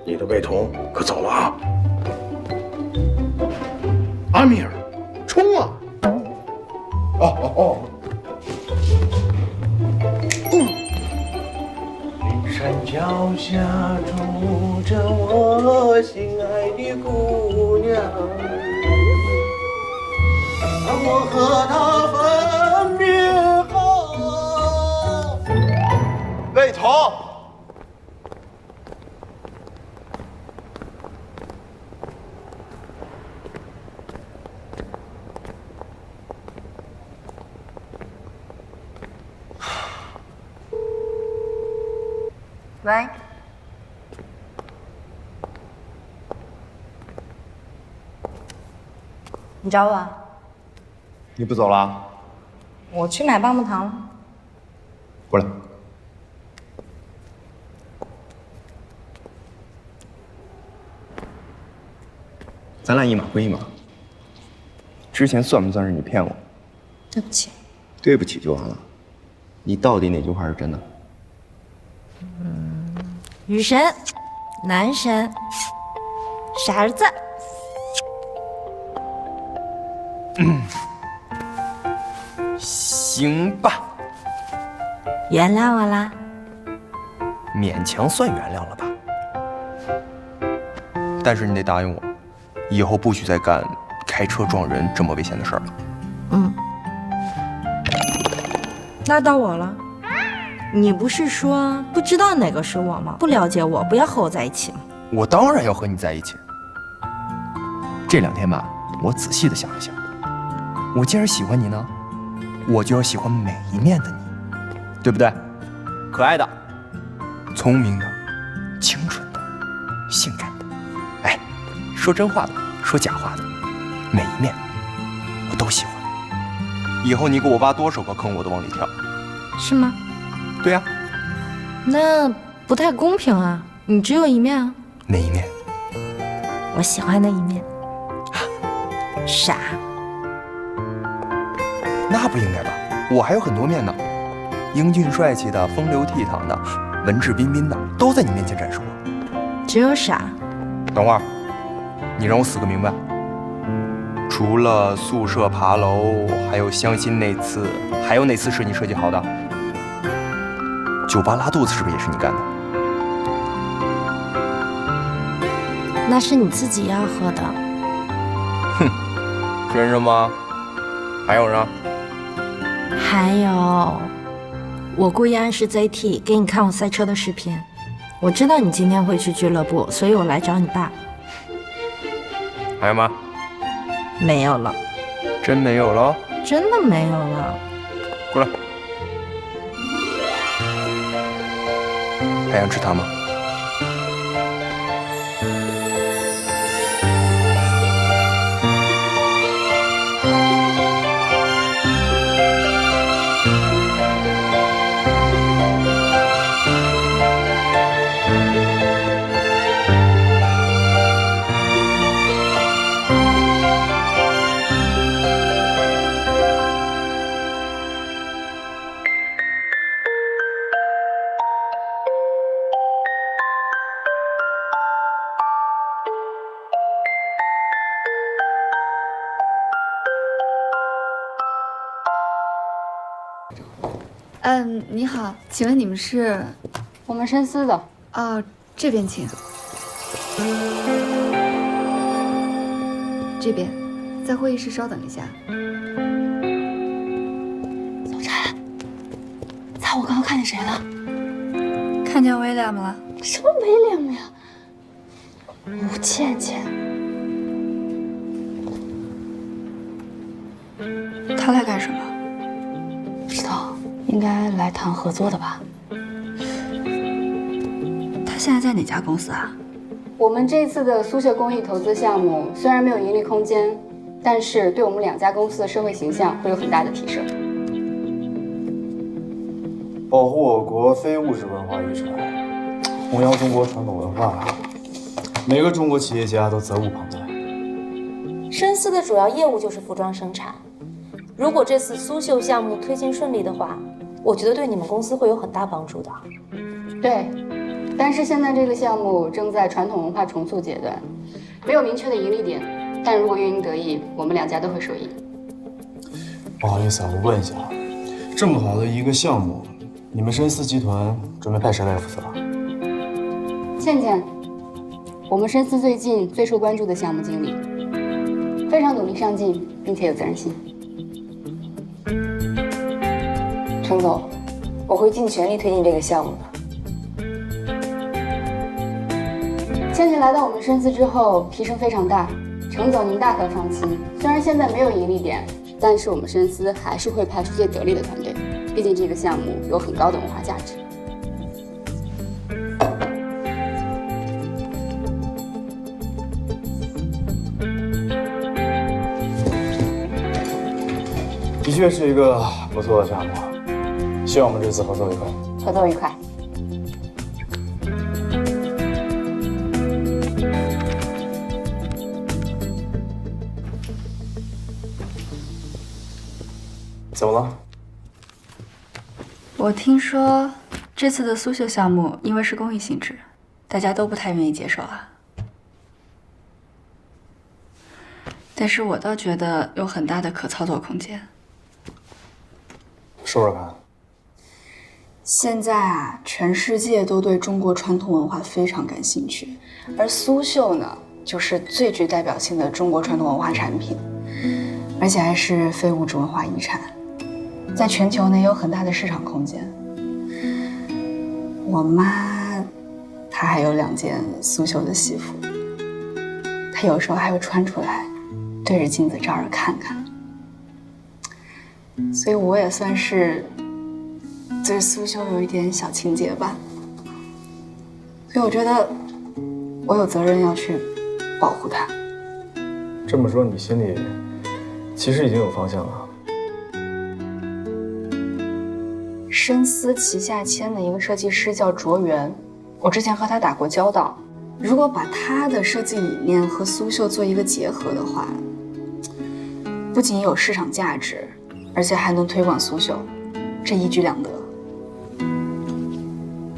你的魏同可走了啊？阿米尔，冲啊！哦。山脚下住着我心爱的姑娘，当我和她分别后，魏同，喂，你找我啊？你不走了？我去买棒棒糖了。过来。咱俩一码归一码。之前算不算是你骗我？对不起。对不起就完了。你到底哪句话是真的？女神，男神，傻儿子。行吧，原谅我啦。勉强算原谅了吧。但是你得答应我，以后不许再干开车撞人这么危险的事儿了。嗯，那到我了。你不是说不知道哪个是我吗？不了解我，不要和我在一起吗？我当然要和你在一起。这2天吧，我仔细的想了想，我既然喜欢你呢，我就要喜欢每一面的你，对不对？可爱的，聪明的，清纯的，性感的，哎，说真话的，说假话的，每一面我都喜欢。以后你给我挖多少个坑，我都往里跳。是吗？对呀。那不太公平啊！你只有一面啊。哪一面？我喜欢的一面。傻。那不应该吧？我还有很多面呢，英俊帅气的，风流倜傥的，文质彬彬的，都在你面前展示过。只有傻。等会儿，你让我死个明白。除了宿舍爬楼，还有相亲那次，还有哪次是你设计好的？酒吧拉肚子是不是也是你干的？那是你自己要喝的。哼，真是吗？还有呢？还有，我故意暗示 ZT 给你看我赛车的视频。我知道你今天会去俱乐部，所以我来找你爸。还有吗？没有了。真没有了？真的没有了。过来。还想吃它吗？你好，请问你们是？我们深思的。哦，这边请。这边，在会议室稍等一下。小婵，猜我刚刚看见谁了？看见威廉了？什么威廉呀？吴倩倩。他来干什么？不知道，应该来谈合作的吧。他现在在哪家公司啊？我们这次的苏绣公益投资项目虽然没有盈利空间，但是对我们2家公司的社会形象会有很大的提升。保护我国非物质文化遗产，弘扬中国传统文化，每个中国企业家都责无旁贷。深思的主要业务就是服装生产，如果这次苏绣项目推进顺利的话，我觉得对你们公司会有很大帮助的。对，但是现在这个项目正在传统文化重塑阶段，没有明确的盈利点，但如果运营得意，我们2家都会受益。不好意思啊，我问一下，这么好的一个项目，你们深思集团准备派谁来负责？倩倩，我们深思最近最受关注的项目经理，非常努力上进，并且有责任心。程总，我会尽全力推进这个项目的。倩倩来到我们深思之后，提升非常大。程总，您大可放心，虽然现在没有盈利点，但是我们深思还是会派出最得力的团队。毕竟这个项目有很高的文化价值。的确是一个不错的项目，希望我们这次合作愉快。合作愉快。怎么了？我听说这次的苏绣项目因为是公益性质，大家都不太愿意接受啊。但是我倒觉得有很大的可操作空间。说说看。现在啊，全世界都对中国传统文化非常感兴趣，而苏绣呢，就是最具代表性的中国传统文化产品，而且还是非物质文化遗产，在全球呢也有很大的市场空间。我妈，她还有2件苏绣的西服，她有时候还会穿出来，对着镜子照着看看。所以我也算是对苏绣有一点小情结吧。所以我觉得我有责任要去保护它。这么说，你心里其实已经有方向了。深思旗下签的一个设计师叫卓源，我之前和他打过交道。如果把他的设计理念和苏绣做一个结合的话，不仅有市场价值，而且还能推广苏绣，这一举两得。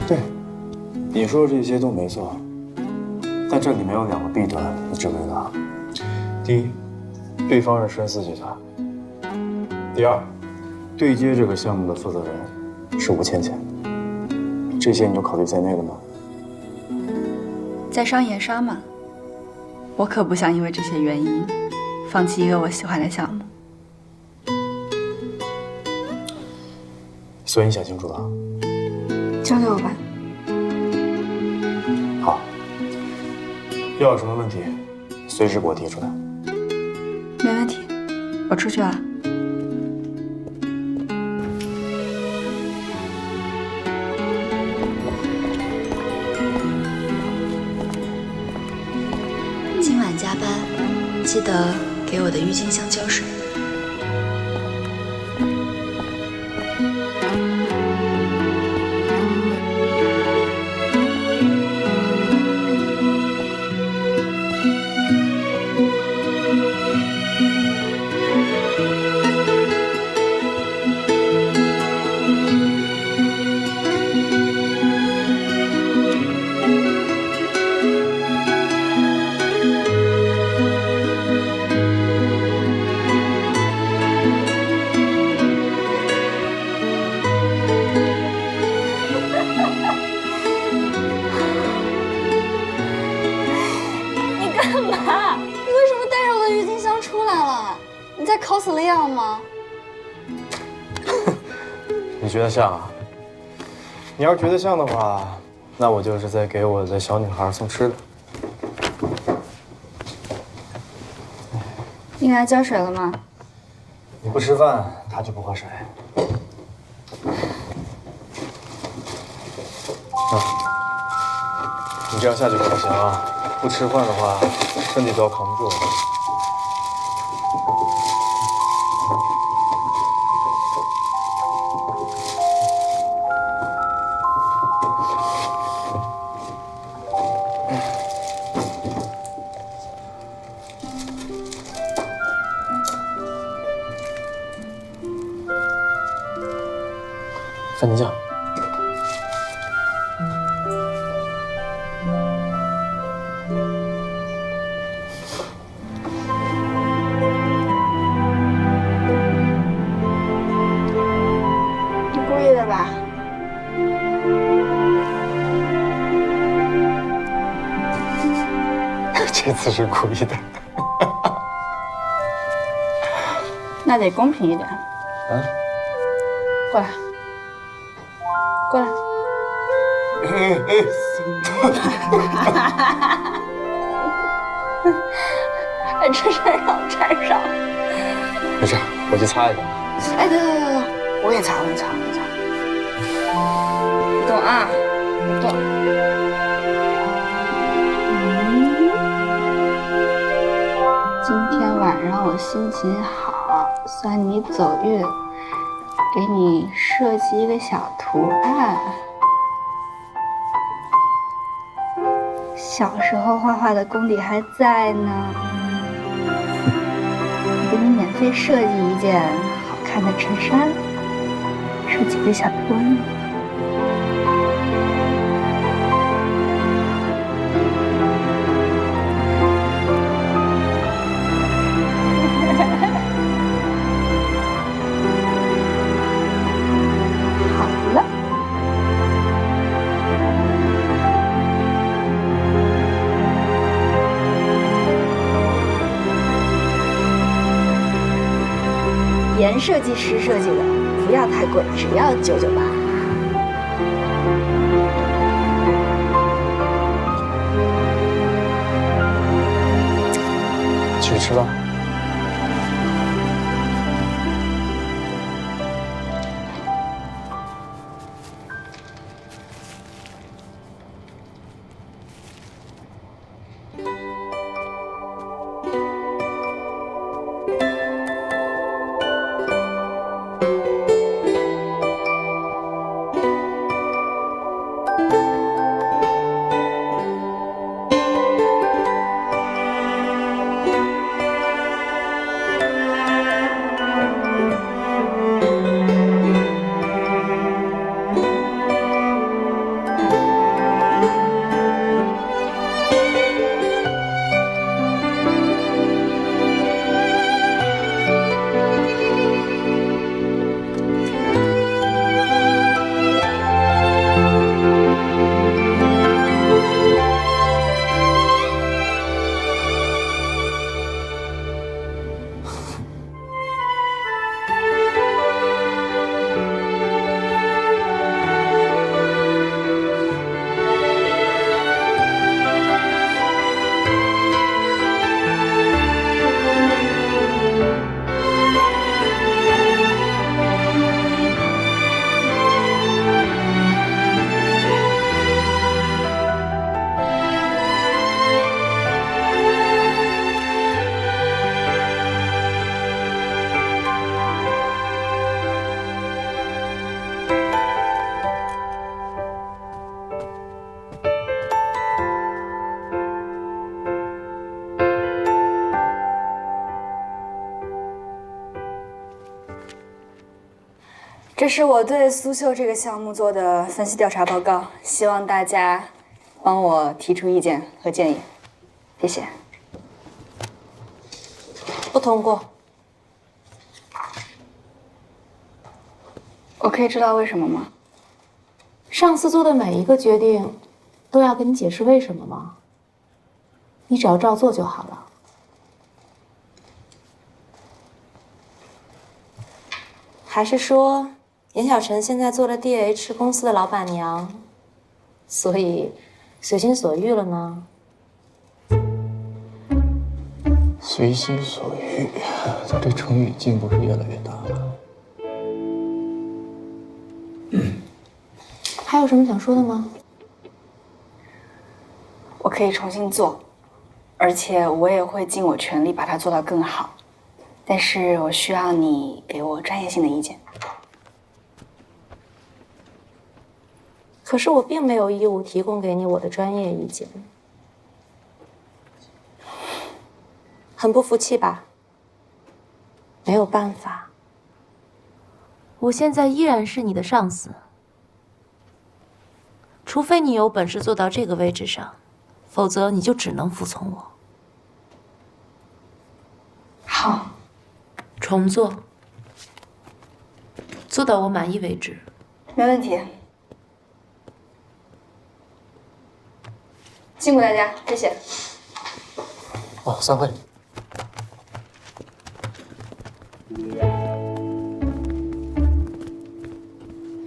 对，你说的这些都没错，但这里面有2个弊端，你知不知道？第一，对方是深思集团；第二，对接这个项目的负责人是吴倩倩。这些你都考虑在内了吗？在商言商嘛，我可不想因为这些原因放弃一个我喜欢的项目。所以你想清楚了？交给我吧。好，要有什么问题，随时给我提出来。没问题，我出去了。今晚加班，记得给我的郁金香浇水。你在 cos 利昂吗？你觉得像啊？你要是觉得像的话，那我就是在给我的小女孩送吃的。你给她浇水了吗？你不吃饭，她就不喝水。啊，你这样下去可不行啊！不吃饭的话，身体都要扛不住了。番茄酱。你故意的吧？这次是故意的。那得公平一点。啊？过来，过来。还这事让我沾上。没事，我去擦一下。哎，等，我给你擦，我给你擦，不动啊，不动。今天晚上我心情好，算你走运，给你设计一个小图案。小时候画画的功底还在呢，给你免费设计一件好看的衬衫，设计个小图案。好了。严设计师设计的，不要太贵，只要998。去吃吧。这是我对苏绣这个项目做的分析调查报告，希望大家帮我提出意见和建议，谢谢。不通过。我可以知道为什么吗？上司做的每一个决定，都要跟你解释为什么吗？你只要照做就好了。还是说严小晨现在做了 DH 公司的老板娘，所以随心所欲了呢？随心所欲，他这成语进步是越来越大了。还有什么想说的吗？我可以重新做，而且我也会尽我全力把它做到更好。但是我需要你给我专业性的意见。可是我并没有义务提供给你我的专业意见，很不服气吧？没有办法，我现在依然是你的上司，除非你有本事做到这个位置上，否则你就只能服从我。好，重做，做到我满意为止。没问题。辛苦大家，谢谢。哦，散会。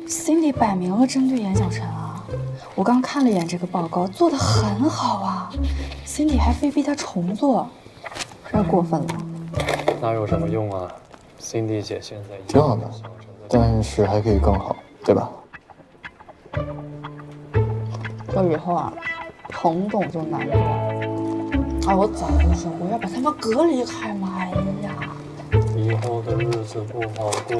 Cindy 摆明了针对严小晨啊！我刚看了一眼这个报告，做得很好啊。Cindy 还非逼他重做，太过分了。哪有什么用啊 ？Cindy 姐现在挺好的，但是还可以更好，对吧？这以后啊，程总就难做。哎，我早就说过要把他们隔离开嘛！哎呀，以后的日子不好过。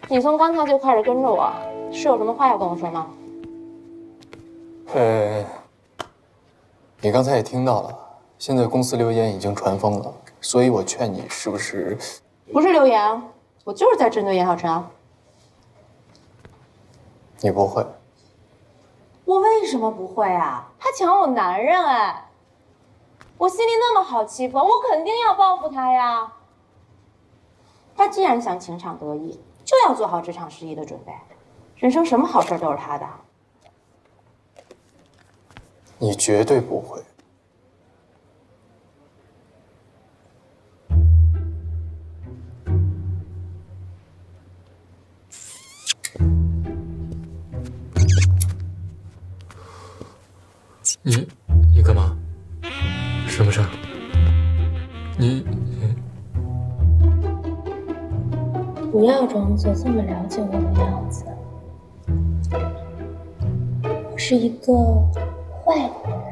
你从刚才就开始跟着我，是有什么话要跟我说吗？你刚才也听到了，现在公司流言已经传疯了，所以我劝你是不是？不是流言，我就是在针对严小晨啊。你不会？我为什么不会啊？他抢我男人哎！我心里那么好欺负，我肯定要报复他呀。他既然想情场得意，就要做好职场失意的准备。人生什么好事都是他的。你绝对不会。你干嘛？什么事儿？你不要装作这么了解我的样子。我是一个坏女人。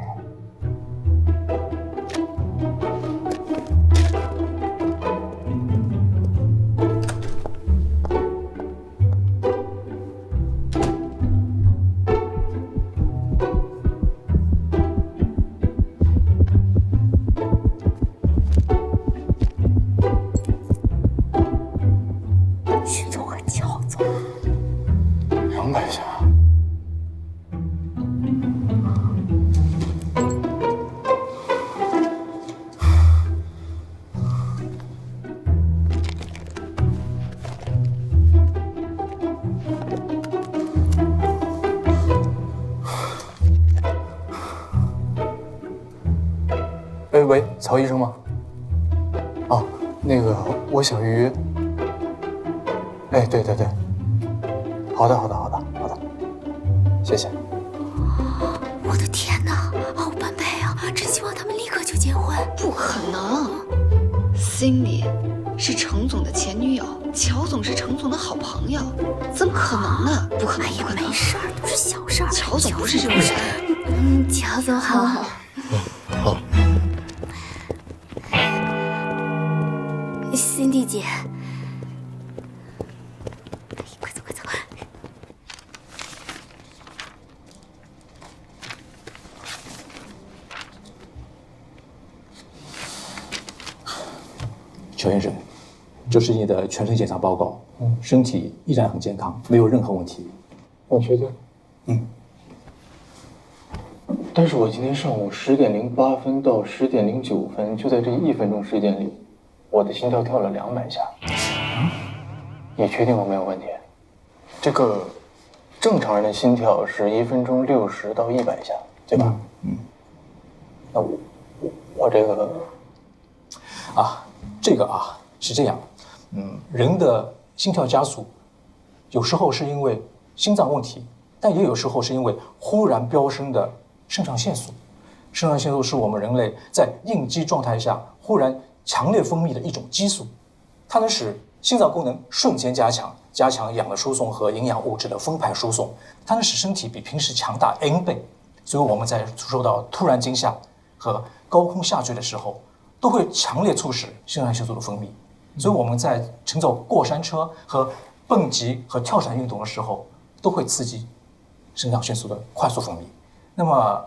徐总很骄纵。 200下。喂，曹医生吗？哦，那个我想预约。哎，对对对，好的好的好的好的，谢谢。我的天哪，好般配啊！真希望他们立刻就结婚。不可能 ，Cindy 是程总的前女友，乔总是程总的好朋友，怎么可能呢？不可能，不可能。没事儿，都是小事儿。乔总不是这种人。乔总好。好。Cindy 姐，快走快走。邱先生，这是你的全身检查报告，身体依然很健康，没有任何问题。你确定？嗯。但是我今天上午10点08分到10点09分，就在这1分钟时间里，我的心跳跳了200下。你确定我没有问题？这个正常人的心跳是1分钟60到100下，对吧？那我这个这个是这样，人的心跳加速，有时候是因为心脏问题，但也有时候是因为忽然飙升的肾上腺素。肾上腺素是我们人类在应激状态下忽然强烈分泌的一种激素，它能使心脏功能瞬间加强，加强氧的输送和营养物质的分排输送，它能使身体比平时强大 N 倍。所以我们在受到突然惊吓和高空下坠的时候，都会强烈促使肾上腺素的分泌。所以我们在乘坐过山车和蹦极和跳伞运动的时候，都会刺激肾上腺素的快速分泌。那么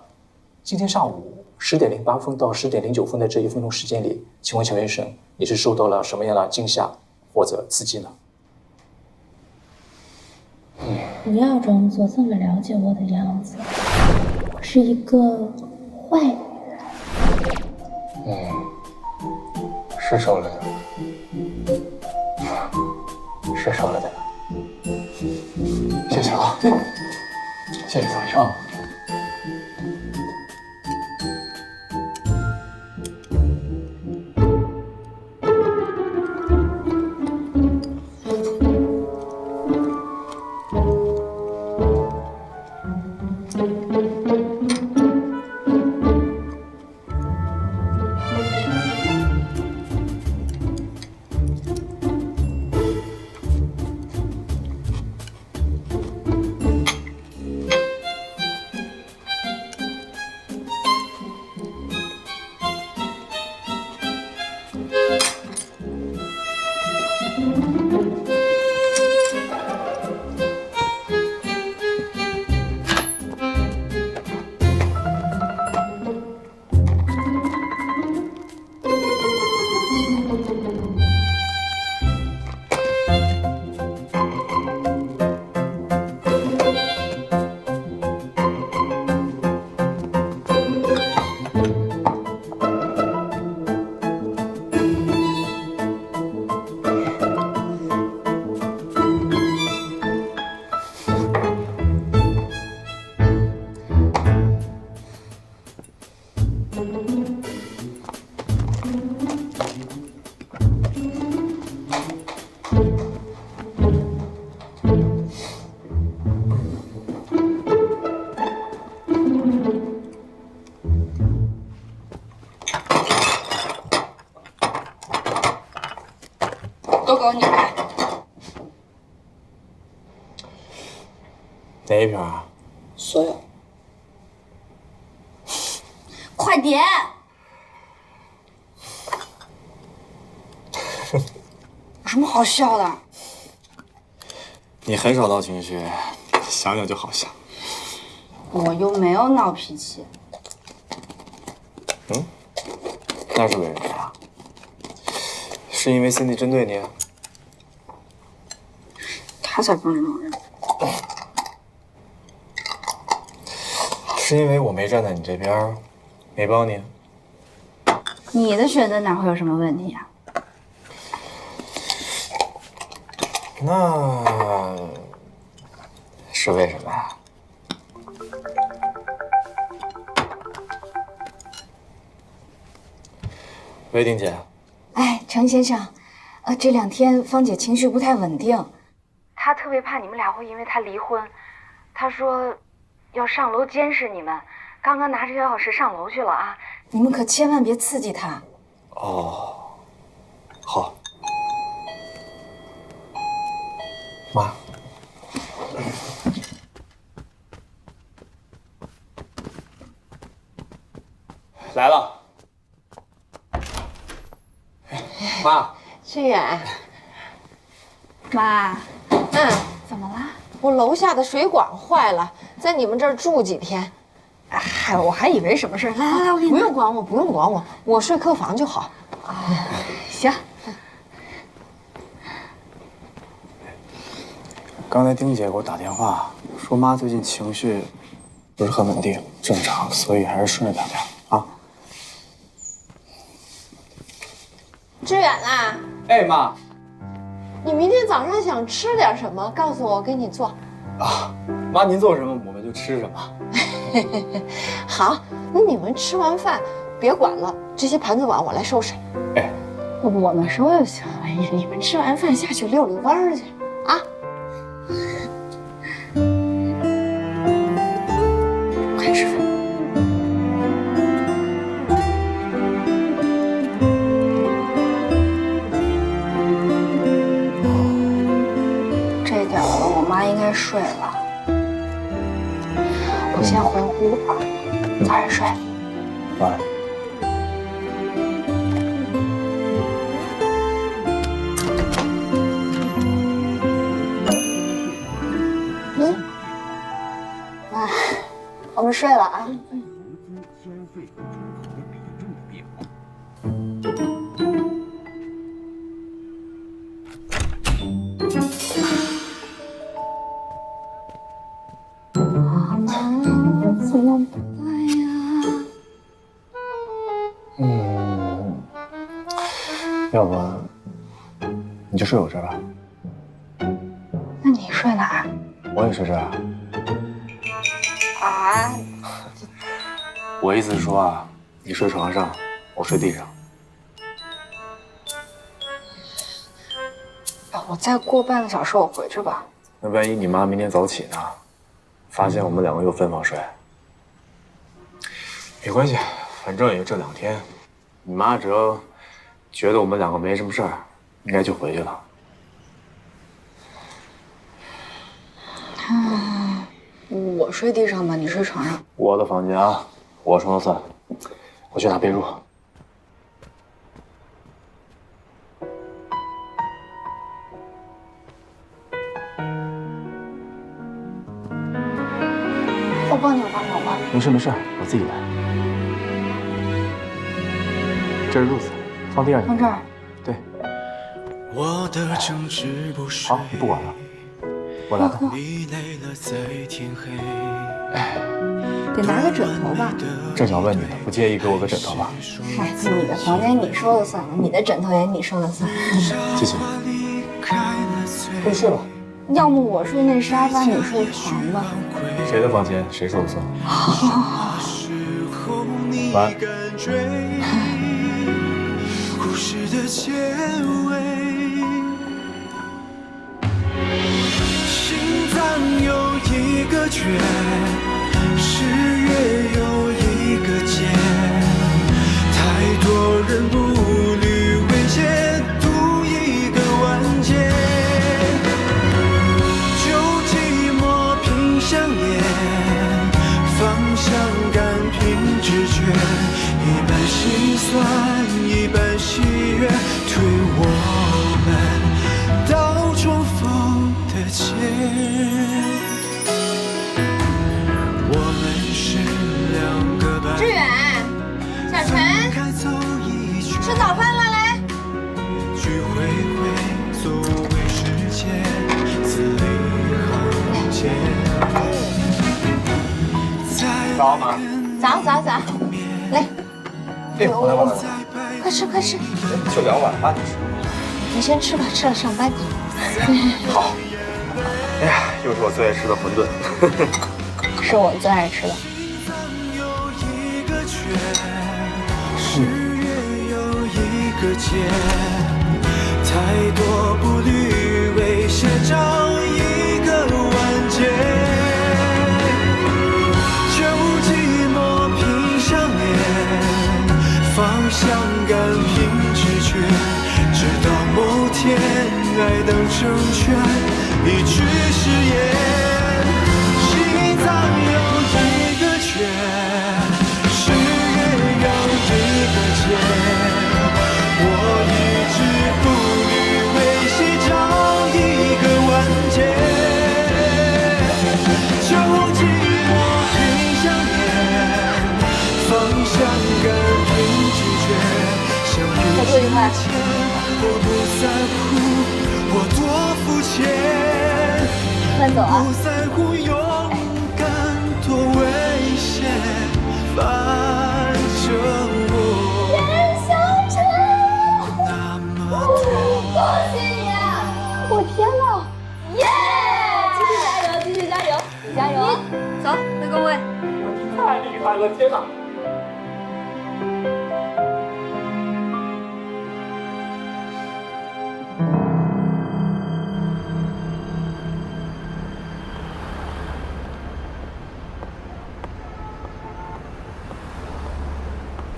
今天上午10点08分到10点09分的这1分钟时间里，请问乔医生，你是受到了什么样的惊吓或者刺激呢？不要装作这么了解我的样子，我是一个坏女人。是受了的，是受了的。谢谢啊，谢谢曹医生。都给我拧开！哪一瓶啊？所有。快点！有什么好笑的？你很少闹情绪，想想就好笑。我又没有闹脾气。那是为什么呀？是因为 Cindy 针对你？他才不是那种人。是因为我没站在你这边，没帮你？你的选择哪会有什么问题啊？那是为什么呀？喂，丁姐。哎，程先生，这2天芳姐情绪不太稳定，她特别怕你们俩会因为她离婚，她说要上楼监视你们，刚刚拿着钥匙上楼去了啊，你们可千万别刺激她。哦，好。妈。来了。妈。志远。妈。怎么了？我楼下的水管坏了，在你们这儿住几天。嗨，我还以为什么事。来来来，不用管我，不用管我，我睡客房就好。行。刚才丁姐给我打电话，说妈最近情绪不是很稳定，正常，所以还是顺着她点啊。志远啊，哎，妈，你明天早上想吃点什么？告诉我，我给你做。妈您做什么我们就吃什么。好，那你们吃完饭别管了，这些盘子碗我来收拾。哎，我们收就行。哎呀，你们吃完饭下去溜溜弯儿去啊！快吃饭。这点了，我妈应该睡了。我先回屋吧，早点睡。晚安。我们睡了啊。怎么办呀？要不你就睡我这儿吧。那你睡哪儿？我也睡这儿啊。啊？我意思是说啊，你睡床上，我睡地上。我再过半个小时我回去吧。那万一你妈明天早起呢，发现我们两个又分房睡，没关系，反正也就这2天，你妈只要觉得我们两个没什么事儿，应该就回去了。我睡地上吧，你睡床上。我的房间啊，我说了算。我去拿被褥。我帮你，我帮你。没事没事，我自己来。这是褥子，放地上。放这儿。对。好，你不管了，我来吧。得拿个枕头吧。正想问你呢，不介意给我个枕头吧？嗨，你的房间你说了算，你的枕头也你说了算。谢谢。可以睡吧。要么我睡那沙发，你睡床吧。谁的房间谁说了算。晚安。故事的结尾，心脏有一个缺，十月有一个结，太多人步履维艰，度一个完结。旧寂寞凭想念，方向感凭直觉，一半心酸一半喜悦，推我们到重逢的街。我们是两个白。志远，小陈，吃早饭了，来。聚会会作为时间，字里行间。早吗？早，来。哎，我来。快吃。就2碗饭的事。你先吃吧，吃了上班去。好。哎呀，又是我最爱吃的馄饨。是我最爱吃的。太多步履为写找一个完结。旧寂寞凭想念，方向感凭直觉，直到某天爱等成全，一句誓言。心脏有一个缺，十月有一个结，我一直步履维系，找一个完结。旧寂寞凭想念，方向感凭直觉，相遇之前，我不在乎我多肤浅，慢走啊。不在乎勇敢多危险，反正我小陈，那么恭喜你！我天哪！耶！继续加油，你加油！走，回工位。快乐！天哪！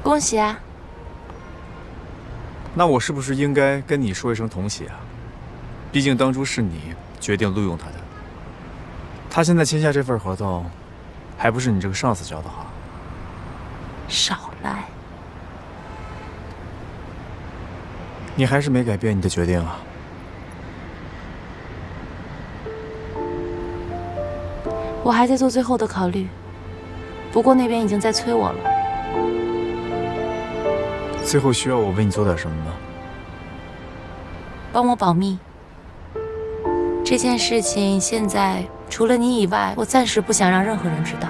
恭喜啊！那我是不是应该跟你说一声同喜啊？毕竟当初是你决定录用他的，他现在签下这份合同，还不是你这个上司教的好？少来！你还是没改变你的决定啊？我还在做最后的考虑，不过那边已经在催我了。最后需要我为你做点什么吗？帮我保密。这件事情现在除了你以外，我暂时不想让任何人知道。